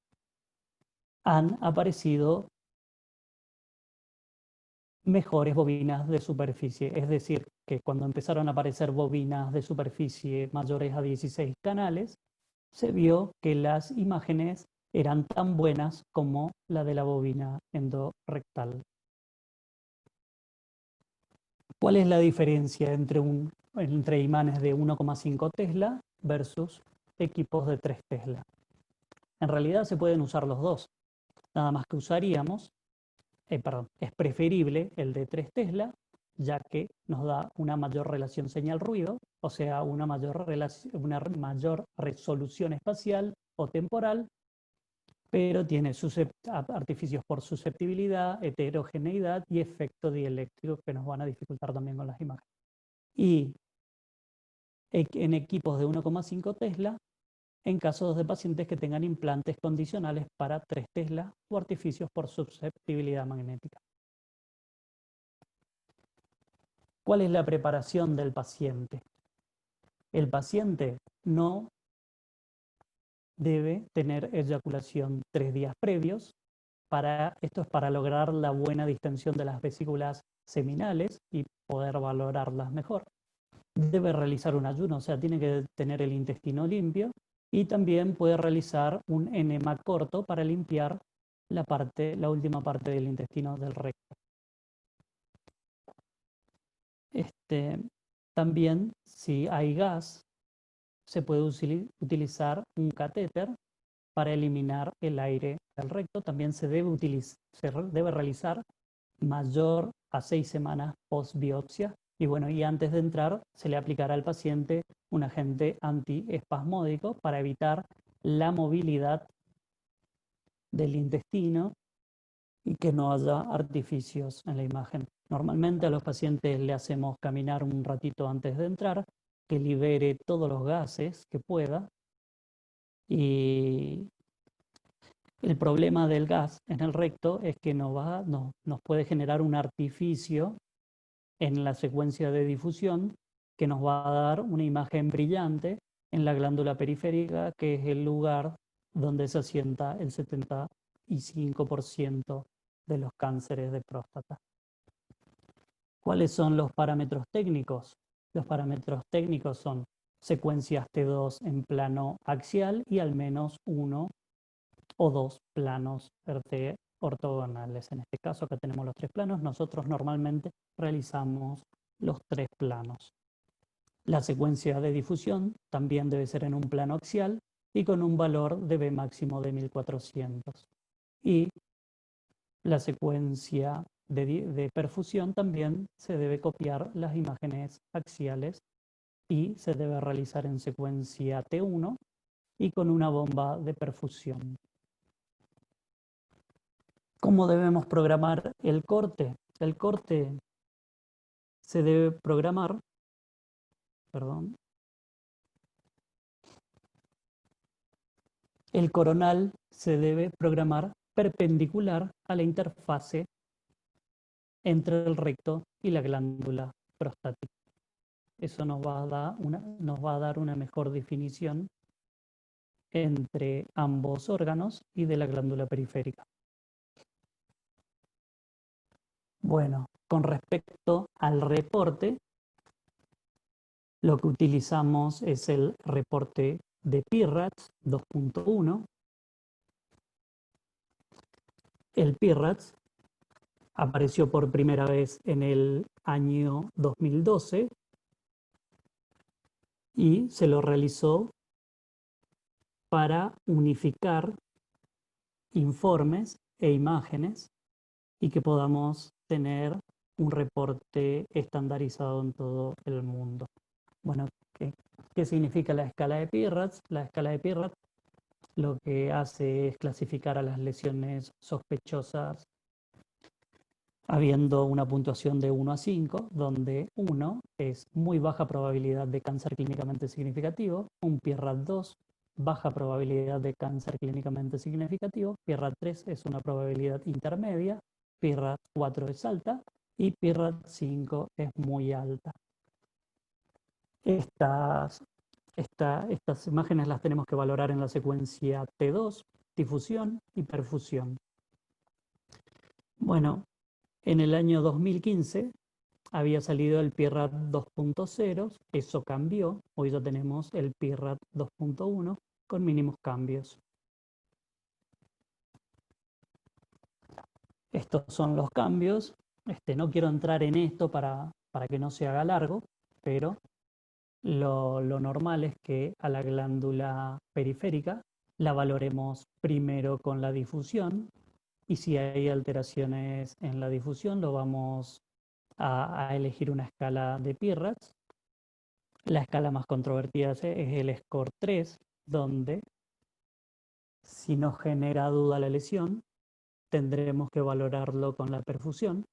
han aparecido mejores bobinas de superficie. Es decir, que cuando empezaron a aparecer bobinas de superficie mayores a 16 canales, se vio que las imágenes eran tan buenas como la de la bobina endorrectal. ¿Cuál es la diferencia entre imanes de 1,5 Tesla versus equipos de 3 Tesla? En realidad se pueden usar los dos, nada más que es preferible el de 3 Tesla, ya que nos da una mayor relación señal-ruido, o sea, una mayor resolución espacial o temporal, pero tiene artificios por susceptibilidad, heterogeneidad y efecto dieléctrico que nos van a dificultar también con las imágenes. Y en equipos de 1,5 Tesla en casos de pacientes que tengan implantes condicionales para 3 Tesla o artificios por susceptibilidad magnética. ¿Cuál es la preparación del paciente? El paciente no debe tener eyaculación 3 días previos. Esto es para lograr la buena distensión de las vesículas seminales y poder valorarlas mejor. Debe realizar un ayuno, o sea, tiene que tener el intestino limpio, y también puede realizar un enema corto para limpiar la última parte del intestino del recto. También, si hay gas, se puede utilizar un catéter para eliminar el aire del recto. También se debe realizar mayor a 6 semanas post biopsia. Y bueno, y antes de entrar se le aplicará al paciente un agente antiespasmódico para evitar la movilidad del intestino y que no haya artificios en la imagen. Normalmente a los pacientes le hacemos caminar un ratito antes de entrar, que libere todos los gases que pueda. Y el problema del gas en el recto es que nos puede generar un artificio en la secuencia de difusión que nos va a dar una imagen brillante en la glándula periférica, que es el lugar donde se asienta el 75% de los cánceres de próstata. ¿Cuáles son los parámetros técnicos? Los parámetros técnicos son secuencias T2 en plano axial y al menos 1 o 2 planos ortogonales. En este caso, acá tenemos los 3 planos. Nosotros normalmente realizamos los 3 planos. La secuencia de difusión también debe ser en un plano axial y con un valor de B máximo de 1400. Y la secuencia de perfusión también se debe copiar las imágenes axiales y se debe realizar en secuencia T1 y con una bomba de perfusión. ¿Cómo debemos programar el corte? El corte se debe programar, el coronal se debe programar perpendicular a la interfase entre el recto y la glándula prostática. Eso nos va a dar una mejor definición entre ambos órganos y de la glándula periférica. Bueno, con respecto al reporte, lo que utilizamos es el reporte de PIRADS 2.1. El PIRADS apareció por primera vez en el año 2012 y se lo realizó para unificar informes e imágenes y que podamos tener un reporte estandarizado en todo el mundo. Bueno, ¿qué significa la escala de PIRADS? La escala de PIRADS lo que hace es clasificar a las lesiones sospechosas habiendo una puntuación de 1 a 5, donde 1 es muy baja probabilidad de cáncer clínicamente significativo, un PIRAD 2, baja probabilidad de cáncer clínicamente significativo, PIRAD 3 es una probabilidad intermedia, PIRAD 4 es alta y PIRAD 5 es muy alta. Estas imágenes las tenemos que valorar en la secuencia T2, difusión y perfusión. Bueno, en el año 2015 había salido el PIRAD 2.0, eso cambió, hoy ya tenemos el PIRAD 2.1 con mínimos cambios. Estos son los cambios. No quiero entrar en esto para que no se haga largo, pero lo normal es que a la glándula periférica la valoremos primero con la difusión y si hay alteraciones en la difusión lo vamos a elegir una escala de PIRADS. La escala más controvertida es el score 3, donde si nos genera duda la lesión, tendremos que valorarlo con la perfusión.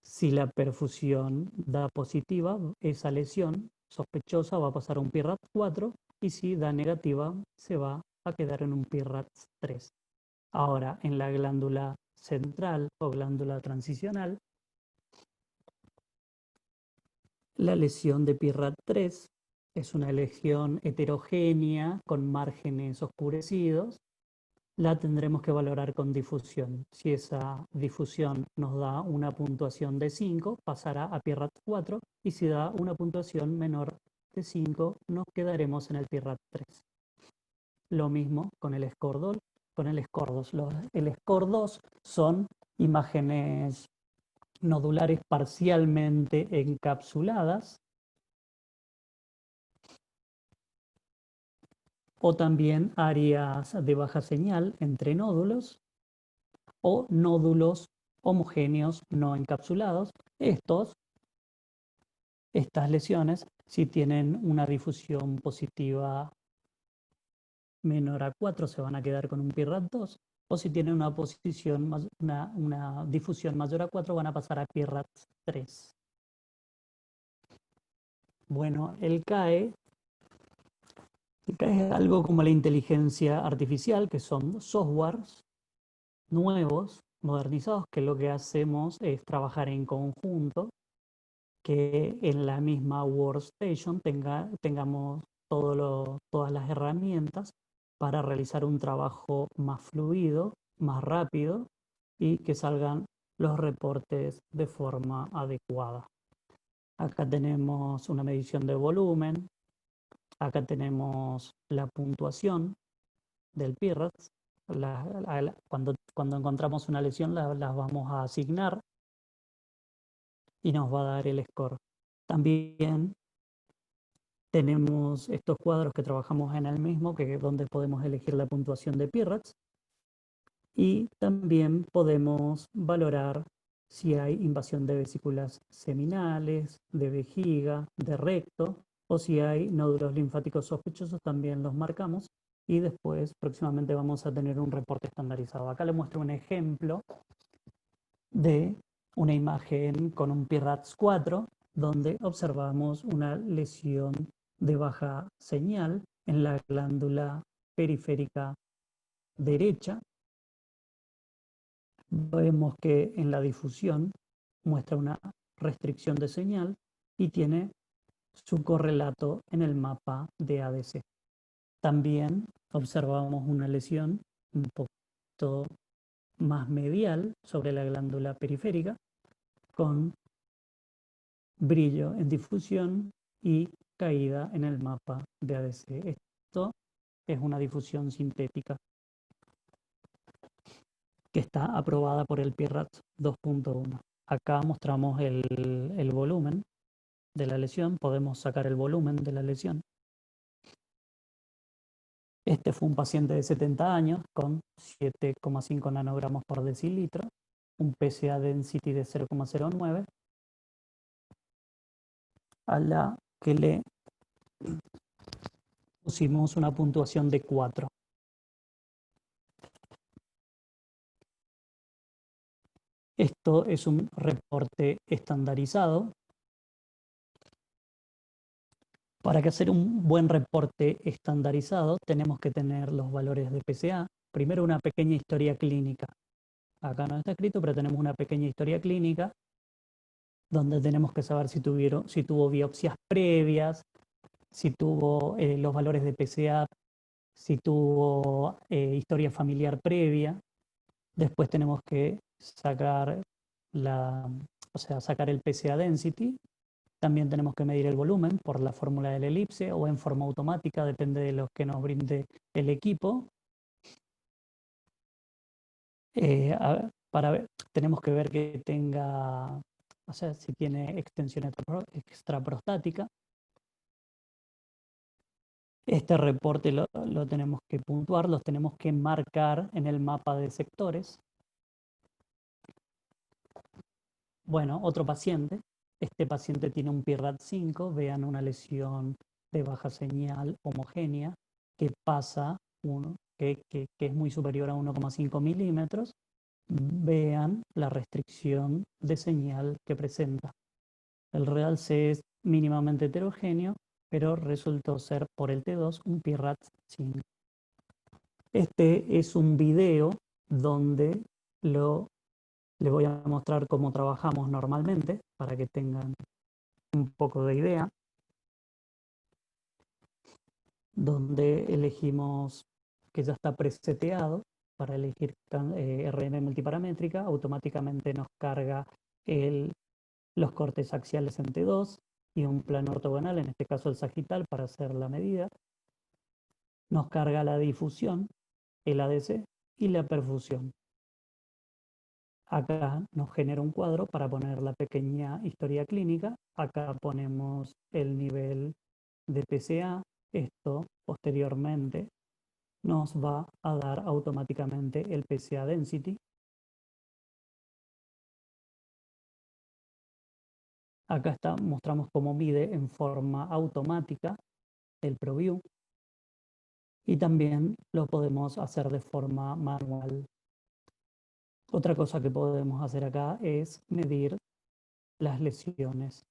Si la perfusión da positiva, esa lesión sospechosa va a pasar a un PIRAT 4 y si da negativa se va a quedar en un PIRAT 3. Ahora, en la glándula central o glándula transicional, la lesión de PIRAT 3 es una lesión heterogénea con márgenes oscurecidos. La tendremos que valorar con difusión. Si esa difusión nos da una puntuación de 5, pasará a PIRAT 4, y si da una puntuación menor de 5, nos quedaremos en el PIRAT 3. Lo mismo con el SCORE 2. Con el SCORE 2. El SCORE 2 son imágenes nodulares parcialmente encapsuladas, o también áreas de baja señal entre nódulos o nódulos homogéneos no encapsulados. Estas lesiones, si tienen una difusión positiva menor a 4, se van a quedar con un PIRAT 2, o si tienen una difusión mayor a 4, van a pasar a PIRAT 3. Bueno, el CAE es algo como la inteligencia artificial, que son softwares nuevos, modernizados, que lo que hacemos es trabajar en conjunto, que en la misma workstation tengamos todas las herramientas para realizar un trabajo más fluido, más rápido, y que salgan los reportes de forma adecuada. Acá tenemos una medición de volumen, acá tenemos la puntuación del PIRAT. Cuando encontramos una lesión las vamos a asignar y nos va a dar el score. También tenemos estos cuadros que trabajamos en el mismo, donde podemos elegir la puntuación de PIRATs, y también podemos valorar si hay invasión de vesículas seminales, de vejiga, de recto, o si hay nódulos linfáticos sospechosos, también los marcamos, y después próximamente vamos a tener un reporte estandarizado. Acá le muestro un ejemplo de una imagen con un PIRATS 4, donde observamos una lesión de baja señal en la glándula periférica derecha. Vemos que en la difusión muestra una restricción de señal y tiene su correlato en el mapa de ADC. También observamos una lesión un poquito más medial sobre la glándula periférica, con brillo en difusión y caída en el mapa de ADC. Esto es una difusión sintética que está aprobada por el PIRAT 2.1. Acá mostramos el volumen de la lesión, podemos sacar el volumen de la lesión. Este fue un paciente de 70 años con 7,5 nanogramos por decilitro, un PSA density de 0,09, a la que le pusimos una puntuación de 4. Esto es un reporte estandarizado. Para que hacer un buen reporte estandarizado tenemos que tener los valores de PSA. Primero, una pequeña historia clínica. Acá no está escrito, pero tenemos una pequeña historia clínica donde tenemos que saber si tuvo biopsias previas, si tuvo los valores de PSA, si tuvo historia familiar previa. Después tenemos que sacar sacar el PSA density. También tenemos que medir el volumen por la fórmula de la elipse o en forma automática, depende de lo que nos brinde el equipo. Tenemos que ver que tenga, si tiene extensión extraprostática. Este reporte lo tenemos que puntuar, los tenemos que marcar en el mapa de sectores. Bueno, otro paciente. Este paciente tiene un PIRAT 5, vean una lesión de baja señal homogénea que pasa, que es muy superior a 1,5 milímetros. Vean la restricción de señal que presenta. El realce es mínimamente heterogéneo pero resultó ser por el T2 un PIRAT 5. Este es un video donde les voy a mostrar cómo trabajamos normalmente para que tengan un poco de idea, donde elegimos que ya está preseteado para elegir RM multiparamétrica, automáticamente nos carga los cortes axiales en T2 y un plano ortogonal, en este caso el sagital, para hacer la medida. Nos carga la difusión, el ADC y la perfusión. Acá nos genera un cuadro para poner la pequeña historia clínica. Acá ponemos el nivel de PSA. Esto posteriormente nos va a dar automáticamente el PSA density. Acá está, mostramos cómo mide en forma automática el ProView. Y también lo podemos hacer de forma manual. Otra cosa que podemos hacer acá es medir las lesiones.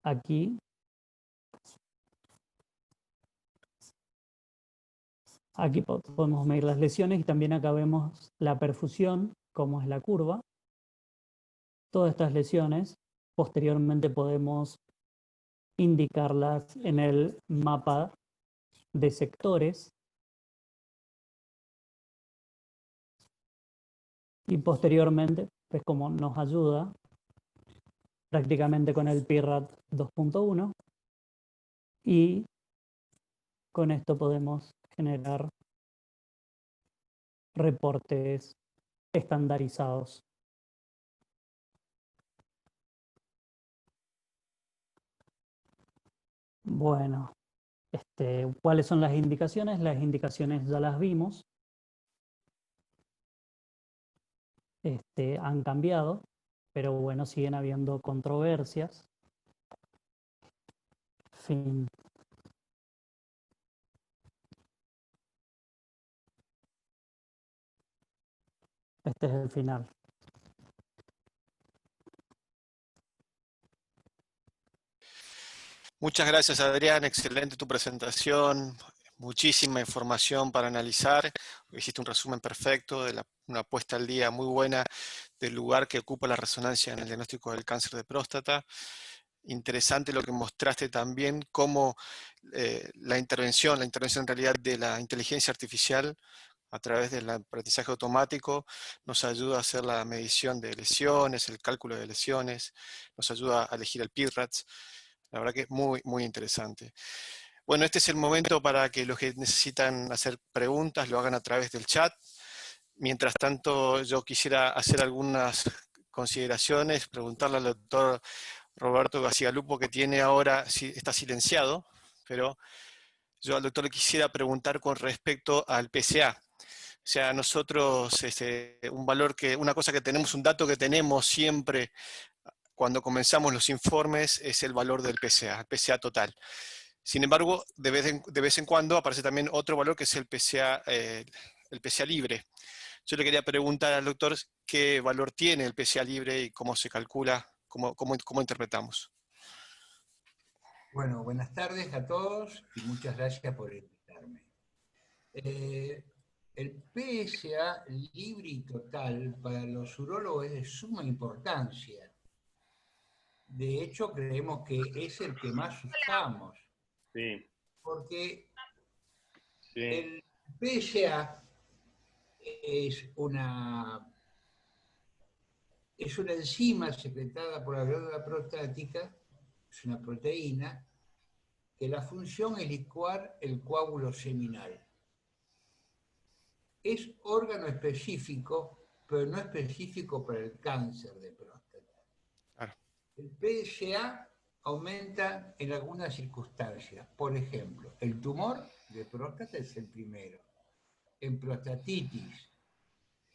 Aquí podemos medir las lesiones y también acá vemos la perfusión, cómo es la curva. Todas estas lesiones posteriormente podemos indicarlas en el mapa de sectores y posteriormente es como nos ayuda prácticamente con el PIRAT 2.1 y con esto podemos generar reportes estandarizados. Bueno, ¿cuáles son las indicaciones? Las indicaciones ya las vimos. Han cambiado, pero bueno, siguen habiendo controversias. Fin. Este es el final. Muchas gracias, Adrián. Excelente tu presentación. Muchísima información para analizar. Hiciste un resumen perfecto de una puesta al día muy buena del lugar que ocupa la resonancia en el diagnóstico del cáncer de próstata. Interesante lo que mostraste también, cómo la intervención en realidad de la inteligencia artificial a través del aprendizaje automático nos ayuda a hacer la medición de lesiones, el cálculo de lesiones, nos ayuda a elegir el PIRATS. La verdad que es muy, muy interesante. Bueno, este es el momento para que los que necesitan hacer preguntas lo hagan a través del chat. Mientras tanto, yo quisiera hacer algunas consideraciones, preguntarle al doctor Roberto García Lupo, que tiene ahora, está silenciado, pero yo al doctor le quisiera preguntar con respecto al PSA. O sea, nosotros, una cosa que tenemos, un dato que tenemos siempre cuando comenzamos los informes es el valor del PSA, el PSA total. Sin embargo, de vez en cuando aparece también otro valor que es el PSA libre. Yo le quería preguntar al doctor qué valor tiene el PSA libre y cómo se calcula, cómo interpretamos. Bueno, buenas tardes a todos y muchas gracias por invitarme. El PSA libre y total para los urólogos es de suma importancia. De hecho, creemos que es el que más usamos. Sí, Porque sí. el PSA es una enzima secretada por la glándula prostática, es una proteína, que la función es licuar el coágulo seminal. Es órgano específico, pero no específico para el cáncer de próstata. Claro. El PSA aumenta en algunas circunstancias. Por ejemplo, el tumor de próstata es el primero. En prostatitis,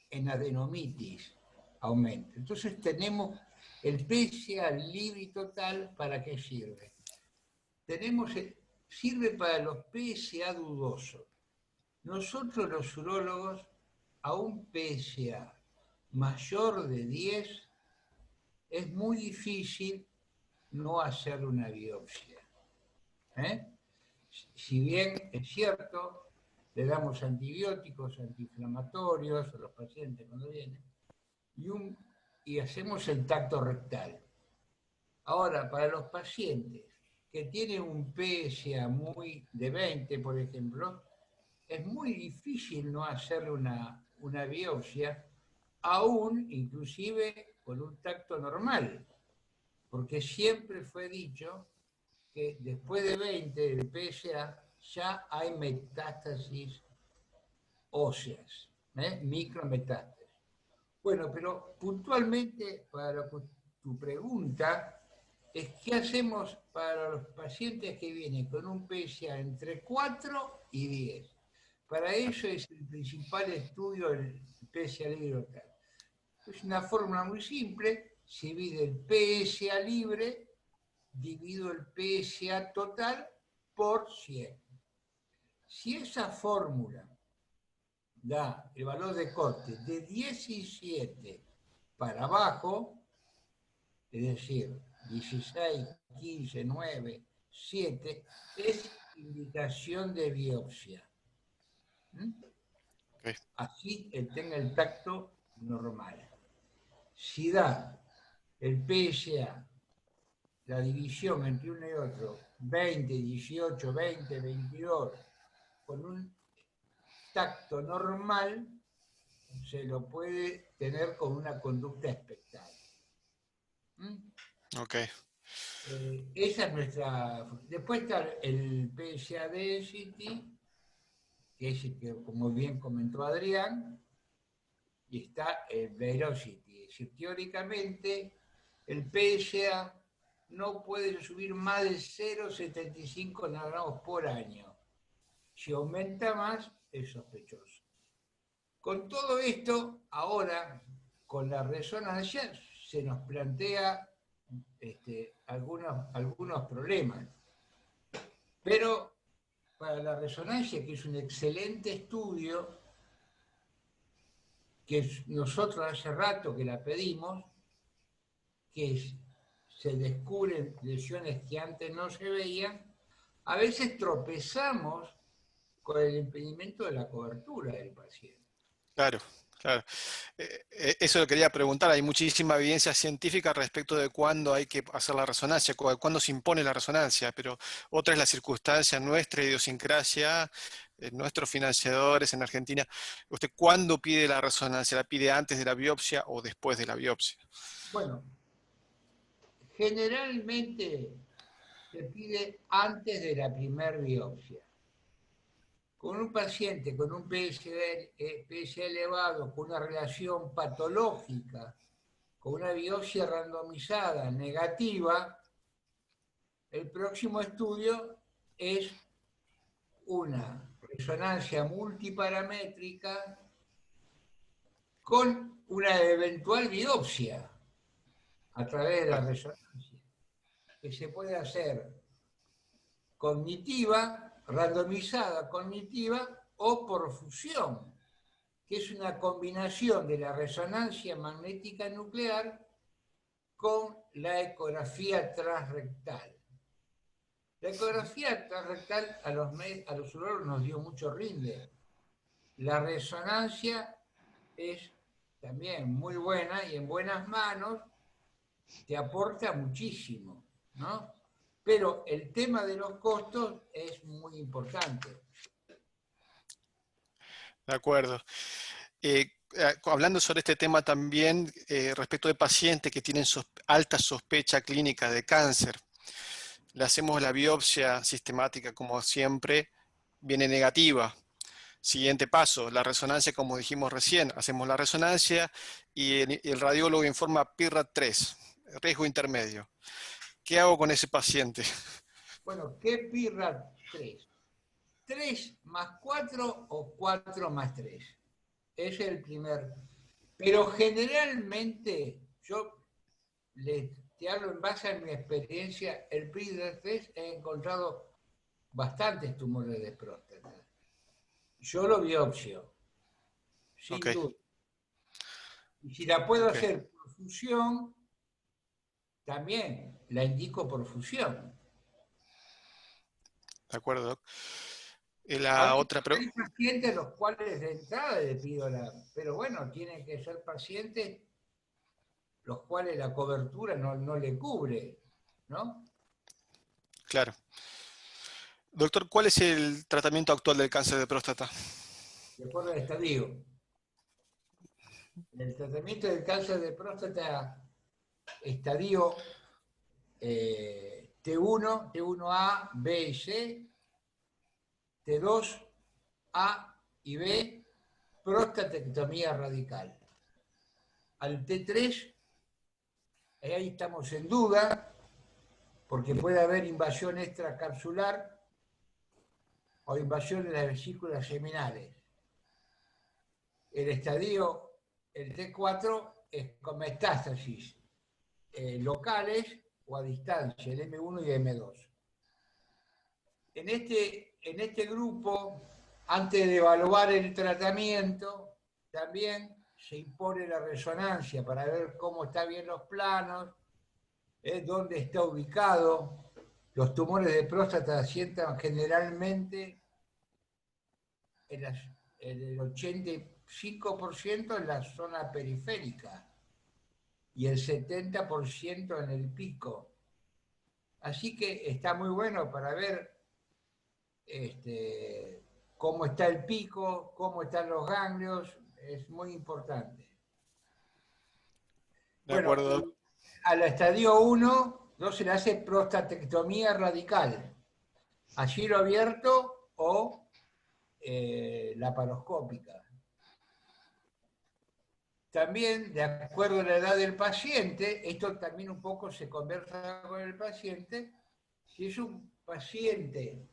en adenomitis, aumenta. Entonces tenemos el PSA libre y total, ¿para qué sirve? Sirve para los PSA dudosos. Nosotros los urólogos, a un PSA mayor de 10, es muy difícil no hacer una biopsia. Si bien es cierto, le damos antibióticos, antiinflamatorios a los pacientes cuando vienen, y hacemos el tacto rectal. Ahora, para los pacientes que tienen un PSA de 20, por ejemplo, es muy difícil no hacerle una biopsia, aún inclusive con un tacto normal, porque siempre fue dicho que después de 20 del PSA ya hay metástasis óseas, micrometástasis. Bueno, pero puntualmente para tu pregunta, es qué hacemos para los pacientes que vienen con un PSA entre 4 y 10. Para eso es el principal estudio del PSA libre local. Es una fórmula muy simple, se divide el PSA libre, divido el PSA total por 100. Si esa fórmula da el valor de corte de 17 para abajo, es decir, 16, 15, 9, 7, es indicación de biopsia. Okay. Así él tenga el tacto normal. Si da el PSA, la división entre uno y otro, 20, 18, 20, 22, con un tacto normal, se lo puede tener con una conducta expectante. Ok. Esa es nuestra... Después está el PSA density, que es el que, como bien comentó Adrián, y está el velocity. Es decir, teóricamente, el PSA no puede subir más de 0,75 nanogramos por año. Si aumenta más, es sospechoso. Con todo esto, ahora, con la resonancia, se nos plantea algunos problemas. Pero para la resonancia, que es un excelente estudio, que nosotros hace rato que la pedimos, que se descubren lesiones que antes no se veían, a veces tropezamos con el impedimento de la cobertura del paciente. Claro, claro. Eso lo quería preguntar. Hay muchísima evidencia científica respecto de cuándo hay que hacer la resonancia, cuándo se impone la resonancia, pero otra es la circunstancia, nuestra idiosincrasia, nuestros financiadores en Argentina. ¿Usted cuándo pide la resonancia? ¿La pide antes de la biopsia o después de la biopsia? Bueno, generalmente se pide antes de la primera biopsia. Con un paciente con un PSA elevado, con una relación patológica, con una biopsia randomizada negativa, el próximo estudio es una resonancia multiparamétrica con una eventual biopsia a través de la resonancia, que se puede hacer cognitiva, randomizada cognitiva o por fusión, que es una combinación de la resonancia magnética nuclear con la ecografía transrectal. La ecografía transrectal a los urólogos nos dio mucho rinde. La resonancia es también muy buena y en buenas manos te aporta muchísimo, ¿no? Pero el tema de los costos es muy importante. De acuerdo. Hablando sobre este tema también, respecto de pacientes que tienen alta sospecha clínica de cáncer, le hacemos la biopsia sistemática como siempre, viene negativa. Siguiente paso, la resonancia, como dijimos recién, hacemos la resonancia y el radiólogo informa PIRAD-3, riesgo intermedio. ¿Qué hago con ese paciente? Bueno, ¿qué PIRAD-3? ¿3 más 4 o 4 más 3? Ese es el primer. Pero generalmente, yo te hablo en base a mi experiencia, el PIRAD-3 he encontrado bastantes tumores de próstata. Yo lo biopsio, sin duda. Y si la puedo hacer por fusión, también la indico por fusión. De acuerdo, Doc. Y Ahora, la otra pregunta. hay pacientes los cuales de entrada les pido pero bueno, tienen que ser pacientes los cuales la cobertura no le cubre, ¿no? Claro. Doctor, ¿cuál es el tratamiento actual del cáncer de próstata? De acuerdo al estadio. El tratamiento del cáncer de próstata, estadio T1, T1A, B y C, T2, A y B, prostatectomía radical. Al T3, ahí estamos en duda, porque puede haber invasión extracapsular o invasión de las vesículas seminales. El estadio, el T4, es con metástasis locales o a distancia, el M1 y M2. En este grupo, antes de evaluar el tratamiento, también se impone la resonancia para ver cómo están bien los planos, dónde está ubicado. Los tumores de próstata asientan generalmente en el 85% en la zona periférica y el 70% en el pico. Así que está muy bueno para ver cómo está el pico, cómo están los ganglios, es muy importante. De Bueno, acuerdo, Doc. al estadio 1 no se le hace prostatectomía radical, a cielo abierto o laparoscópica. También, de acuerdo a la edad del paciente, esto también un poco se conversa con el paciente, si es un paciente,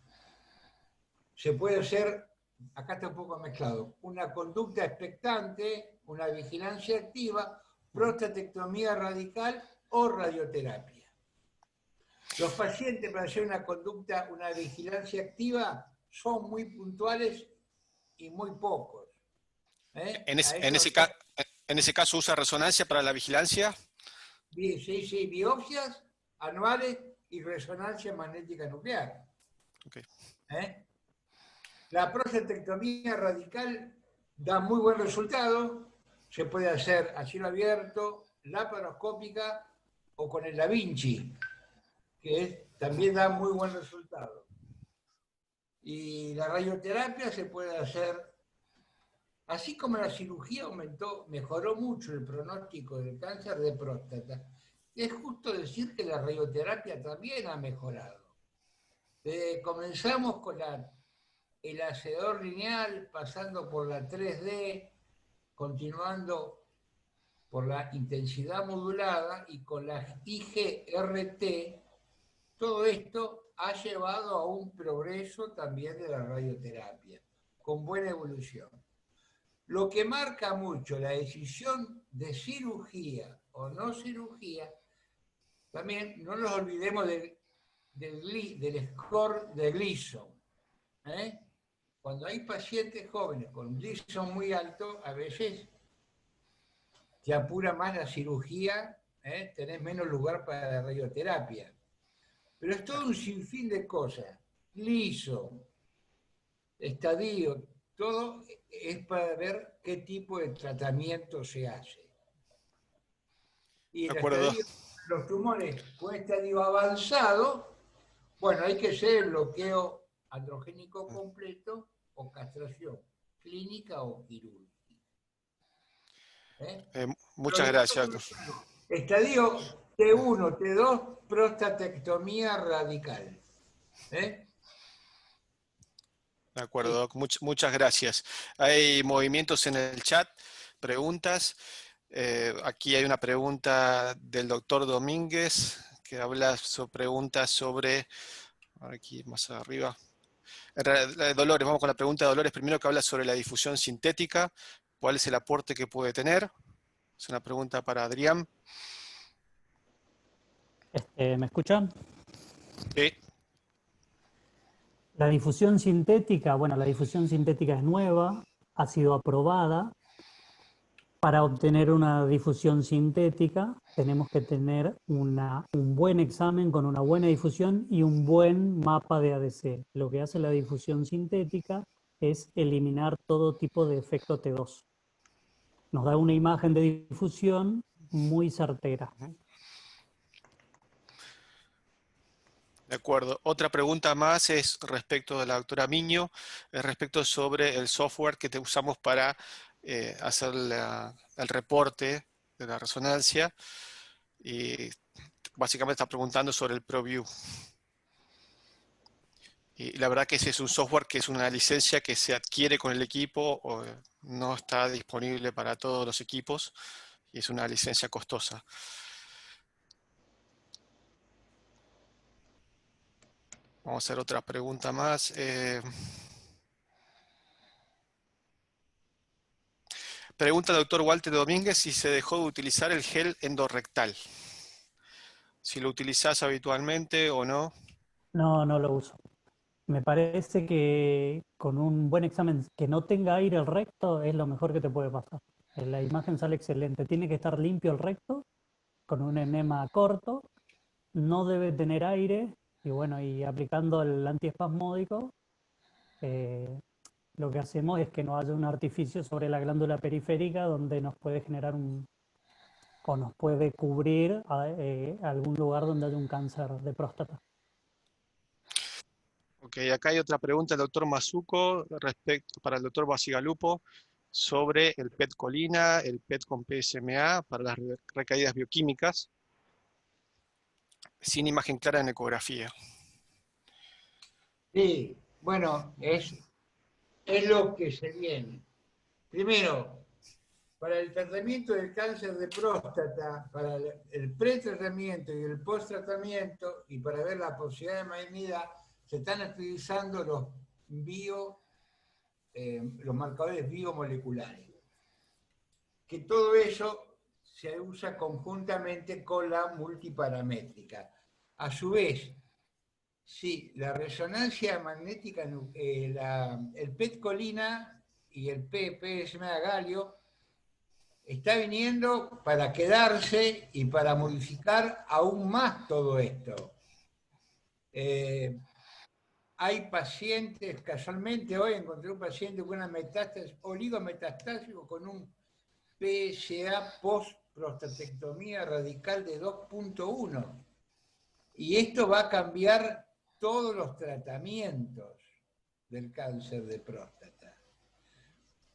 se puede hacer, acá está un poco mezclado, una conducta expectante, una vigilancia activa, prostatectomía radical o radioterapia. Los pacientes para hacer una conducta, una vigilancia activa, son muy puntuales y muy pocos. En ese caso, ¿usa resonancia para la vigilancia? Sí, biopsias anuales y resonancia magnética nuclear. Okay. La prostatectomía radical da muy buen resultado, se puede hacer a cielo abierto, laparoscópica o con el Da Vinci, que también da muy buen resultado. Y la radioterapia se puede hacer, así como la cirugía mejoró mucho el pronóstico del cáncer de próstata, es justo decir que la radioterapia también ha mejorado. Comenzamos con el hacedor lineal, pasando por la 3D, continuando por la intensidad modulada y con la IGRT, todo esto ha llevado a un progreso también de la radioterapia, con buena evolución. Lo que marca mucho la decisión de cirugía o no cirugía, también no nos olvidemos del score de Gleason. Cuando hay pacientes jóvenes con Gleason muy alto, a veces te apura más la cirugía, tenés menos lugar para la radioterapia. Pero es todo un sinfín de cosas. Gleason, estadio, todo es para ver qué tipo de tratamiento se hace. Y De el acuerdo. estadio, los tumores con estadio avanzado, bueno, hay que hacer el bloqueo androgénico completo o castración clínica o quirúrgica. Muchas gracias. Estadio T1, T2, prostatectomía radical. De acuerdo, Doc. Muchas gracias. Hay movimientos en el chat, preguntas. Aquí hay una pregunta del doctor Domínguez que habla sobre preguntas sobre, aquí más arriba, Dolores, vamos con la pregunta de Dolores primero, que habla sobre la difusión sintética, cuál es el aporte que puede tener. Es una pregunta para Adrián. ¿Me escuchan? Sí. La difusión sintética, bueno, la difusión sintética es nueva, ha sido aprobada Para obtener una difusión sintética tenemos que tener un buen examen con una buena difusión y un buen mapa de ADC. Lo que hace la difusión sintética es eliminar todo tipo de efecto T2. Nos da una imagen de difusión muy certera. De acuerdo. Otra pregunta más es respecto de la doctora Miño, es respecto sobre el software que usamos para hacer el reporte de la resonancia. Y básicamente está preguntando sobre el ProView. Y la verdad que ese es un software que es una licencia que se adquiere con el equipo, o no está disponible para todos los equipos, y es una licencia costosa. Vamos a hacer otra pregunta más. Pregunta el doctor Walter Domínguez si se dejó de utilizar el gel endorrectal. Si lo utilizás habitualmente o no. No, no lo uso. Me parece que con un buen examen que no tenga aire el recto es lo mejor que te puede pasar. La imagen sale excelente. Tiene que estar limpio el recto, con un enema corto, no debe tener aire y bueno, y aplicando el antiespasmódico, eh, lo que hacemos es que no haya un artificio sobre la glándula periférica donde nos puede generar o nos puede cubrir algún lugar donde haya un cáncer de próstata. Ok, acá hay otra pregunta del doctor Mazuco para el doctor Basigalupo sobre el PET colina, el PET con PSMA para las recaídas bioquímicas, sin imagen clara en ecografía. Sí, bueno, es lo que se viene. Primero, para el tratamiento del cáncer de próstata, para el pretratamiento y el posttratamiento, y para ver la posibilidad de malignidad, se están utilizando los marcadores biomoleculares. Que todo eso se usa conjuntamente con la multiparamétrica. A su vez, sí, la resonancia magnética, el PET colina y el PSMA galio está viniendo para quedarse y para modificar aún más todo esto. Hay pacientes, casualmente hoy encontré un paciente con una metástasis, oligometastásico con un PSA post-prostatectomía radical de 2.1. Y esto va a cambiar todos los tratamientos del cáncer de próstata.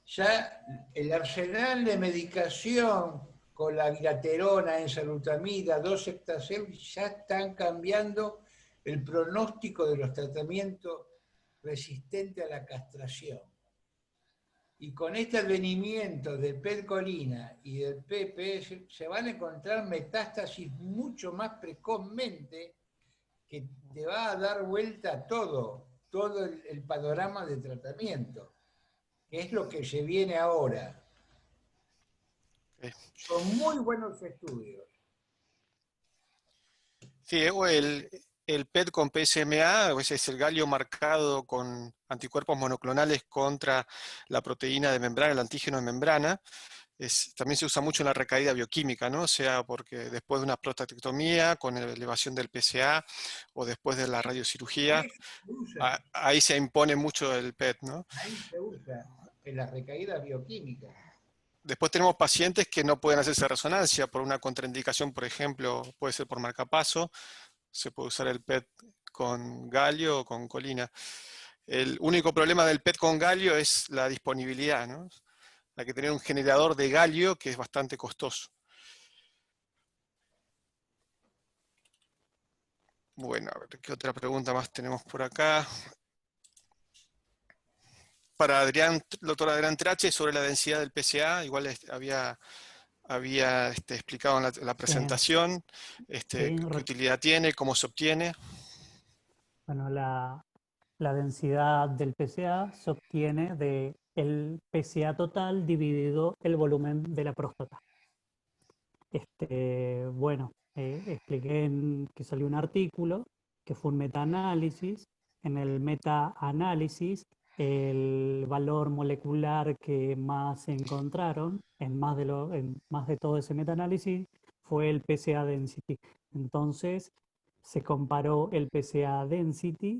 Ya el arsenal de medicación con la bilaterona, enzalutamida, docetaxel, ya están cambiando el pronóstico de los tratamientos resistentes a la castración. Y con este advenimiento del PET colina y del PPS se van a encontrar metástasis mucho más precozmente que te va a dar vuelta todo el panorama de tratamiento, que es lo que se viene ahora. Son muy buenos estudios. Sí, el PET con PSMA, ese es el galio marcado con anticuerpos monoclonales contra la proteína de membrana, el antígeno de membrana. También se usa mucho en la recaída bioquímica, ¿no? O sea, porque después de una prostatectomía con elevación del PSA o después de la radiocirugía, ahí se impone mucho el PET, ¿no? Ahí se usa en la recaída bioquímica. Después tenemos pacientes que no pueden hacerse resonancia por una contraindicación, por ejemplo, puede ser por marcapaso, se puede usar el PET con galio o con colina. El único problema del PET con galio es la disponibilidad, ¿no? Hay que tener un generador de galio que es bastante costoso. Bueno, a ver, ¿qué otra pregunta más tenemos por acá? Para Adrián, doctor Adrián Trache, sobre la densidad del PSA, igual había explicado en la presentación Sí, qué utilidad tiene, cómo se obtiene. bueno, la densidad del PSA se obtiene del PSA total dividido el volumen de la próstata. Bueno, expliqué que salió un artículo que fue un metaanálisis. En el metaanálisis el valor molecular que más encontraron en más de todo ese metaanálisis fue el PCA density. Entonces se comparó el PCA density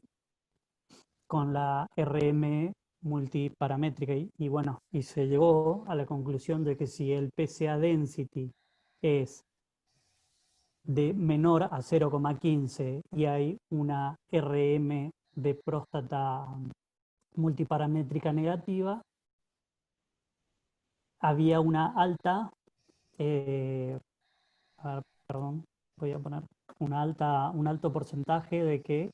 con la RM multiparamétrica y bueno, y se llegó a la conclusión de que si el PCA density es de menor a 0,15 y hay una RM de próstata multiparamétrica negativa, había una alta, perdón, voy a poner un alto porcentaje de que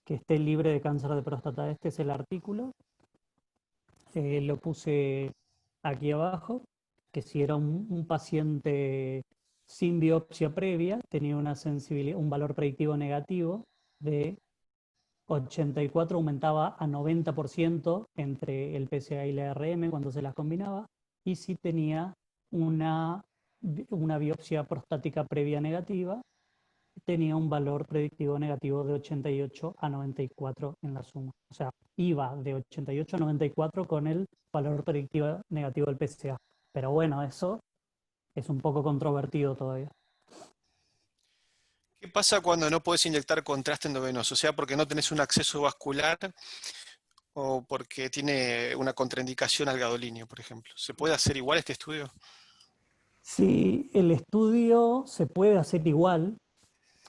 esté libre de cáncer de próstata. Este es el artículo, lo puse aquí abajo, que si era un paciente sin biopsia previa, tenía una sensibilidad, un valor predictivo negativo de 84, aumentaba a 90% entre el PSA y la RM cuando se las combinaba, y si tenía una biopsia prostática previa negativa, tenía un valor predictivo negativo de 88 a 94 en la suma. O sea, iba de 88 a 94 con el valor predictivo negativo del PSA. Pero bueno, eso es un poco controvertido todavía. ¿Qué pasa cuando no puedes inyectar contraste endovenoso? O sea, porque no tenés un acceso vascular o porque tiene una contraindicación al gadolinio, por ejemplo. ¿Se puede hacer igual este estudio? Sí, el estudio se puede hacer igual,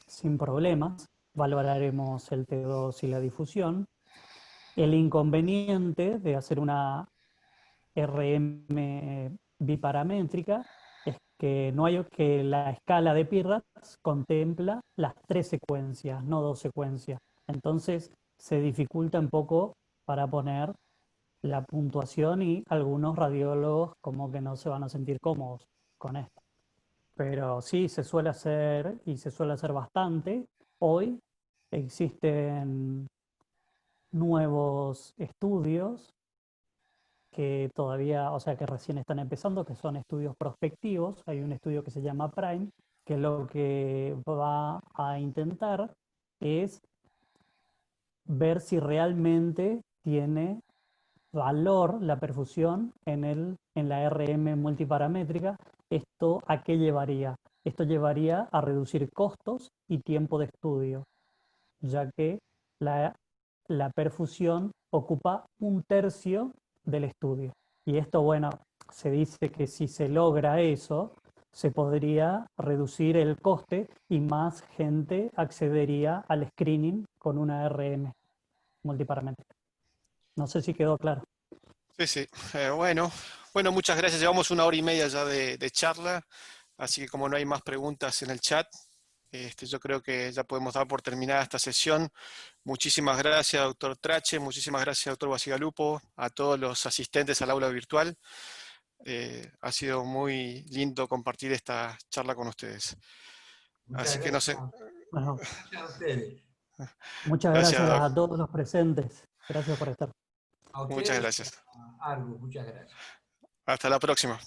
sin problemas. Valoraremos el T2 y la difusión. El inconveniente de hacer una RM biparamétrica es que no hay que la escala de Pirrax contempla las 3 secuencias, no 2 secuencias. Entonces se dificulta un poco para poner la puntuación y algunos radiólogos como que no se van a sentir cómodos con esto. Pero sí, se suele hacer y se suele hacer bastante. Hoy existen nuevos estudios que todavía, o sea, que recién están empezando, que son estudios prospectivos. Hay un estudio que se llama PRIME, que lo que va a intentar es ver si realmente tiene valor la perfusión en la RM multiparamétrica. ¿Esto a qué llevaría? Esto llevaría a reducir costos y tiempo de estudio, ya que la perfusión ocupa 1/3 del estudio. Y esto, bueno, se dice que si se logra eso, se podría reducir el coste y más gente accedería al screening con una RM multiparamétrica. No sé si quedó claro. Sí, sí. Bueno, muchas gracias. Llevamos 1 hora y media ya de charla, así que como no hay más preguntas en el chat, yo creo que ya podemos dar por terminada esta sesión. Muchísimas gracias, doctor Trache, muchísimas gracias, doctor Bacigalupo, a todos los asistentes al aula virtual. Ha sido muy lindo compartir esta charla con ustedes. Muchas Así que no sé. gracias. Bueno, A ustedes. muchas Gracias, gracias doc. a todos los presentes. Gracias por estar. A Muchas ustedes, gracias. a Argo, muchas gracias. Hasta la próxima.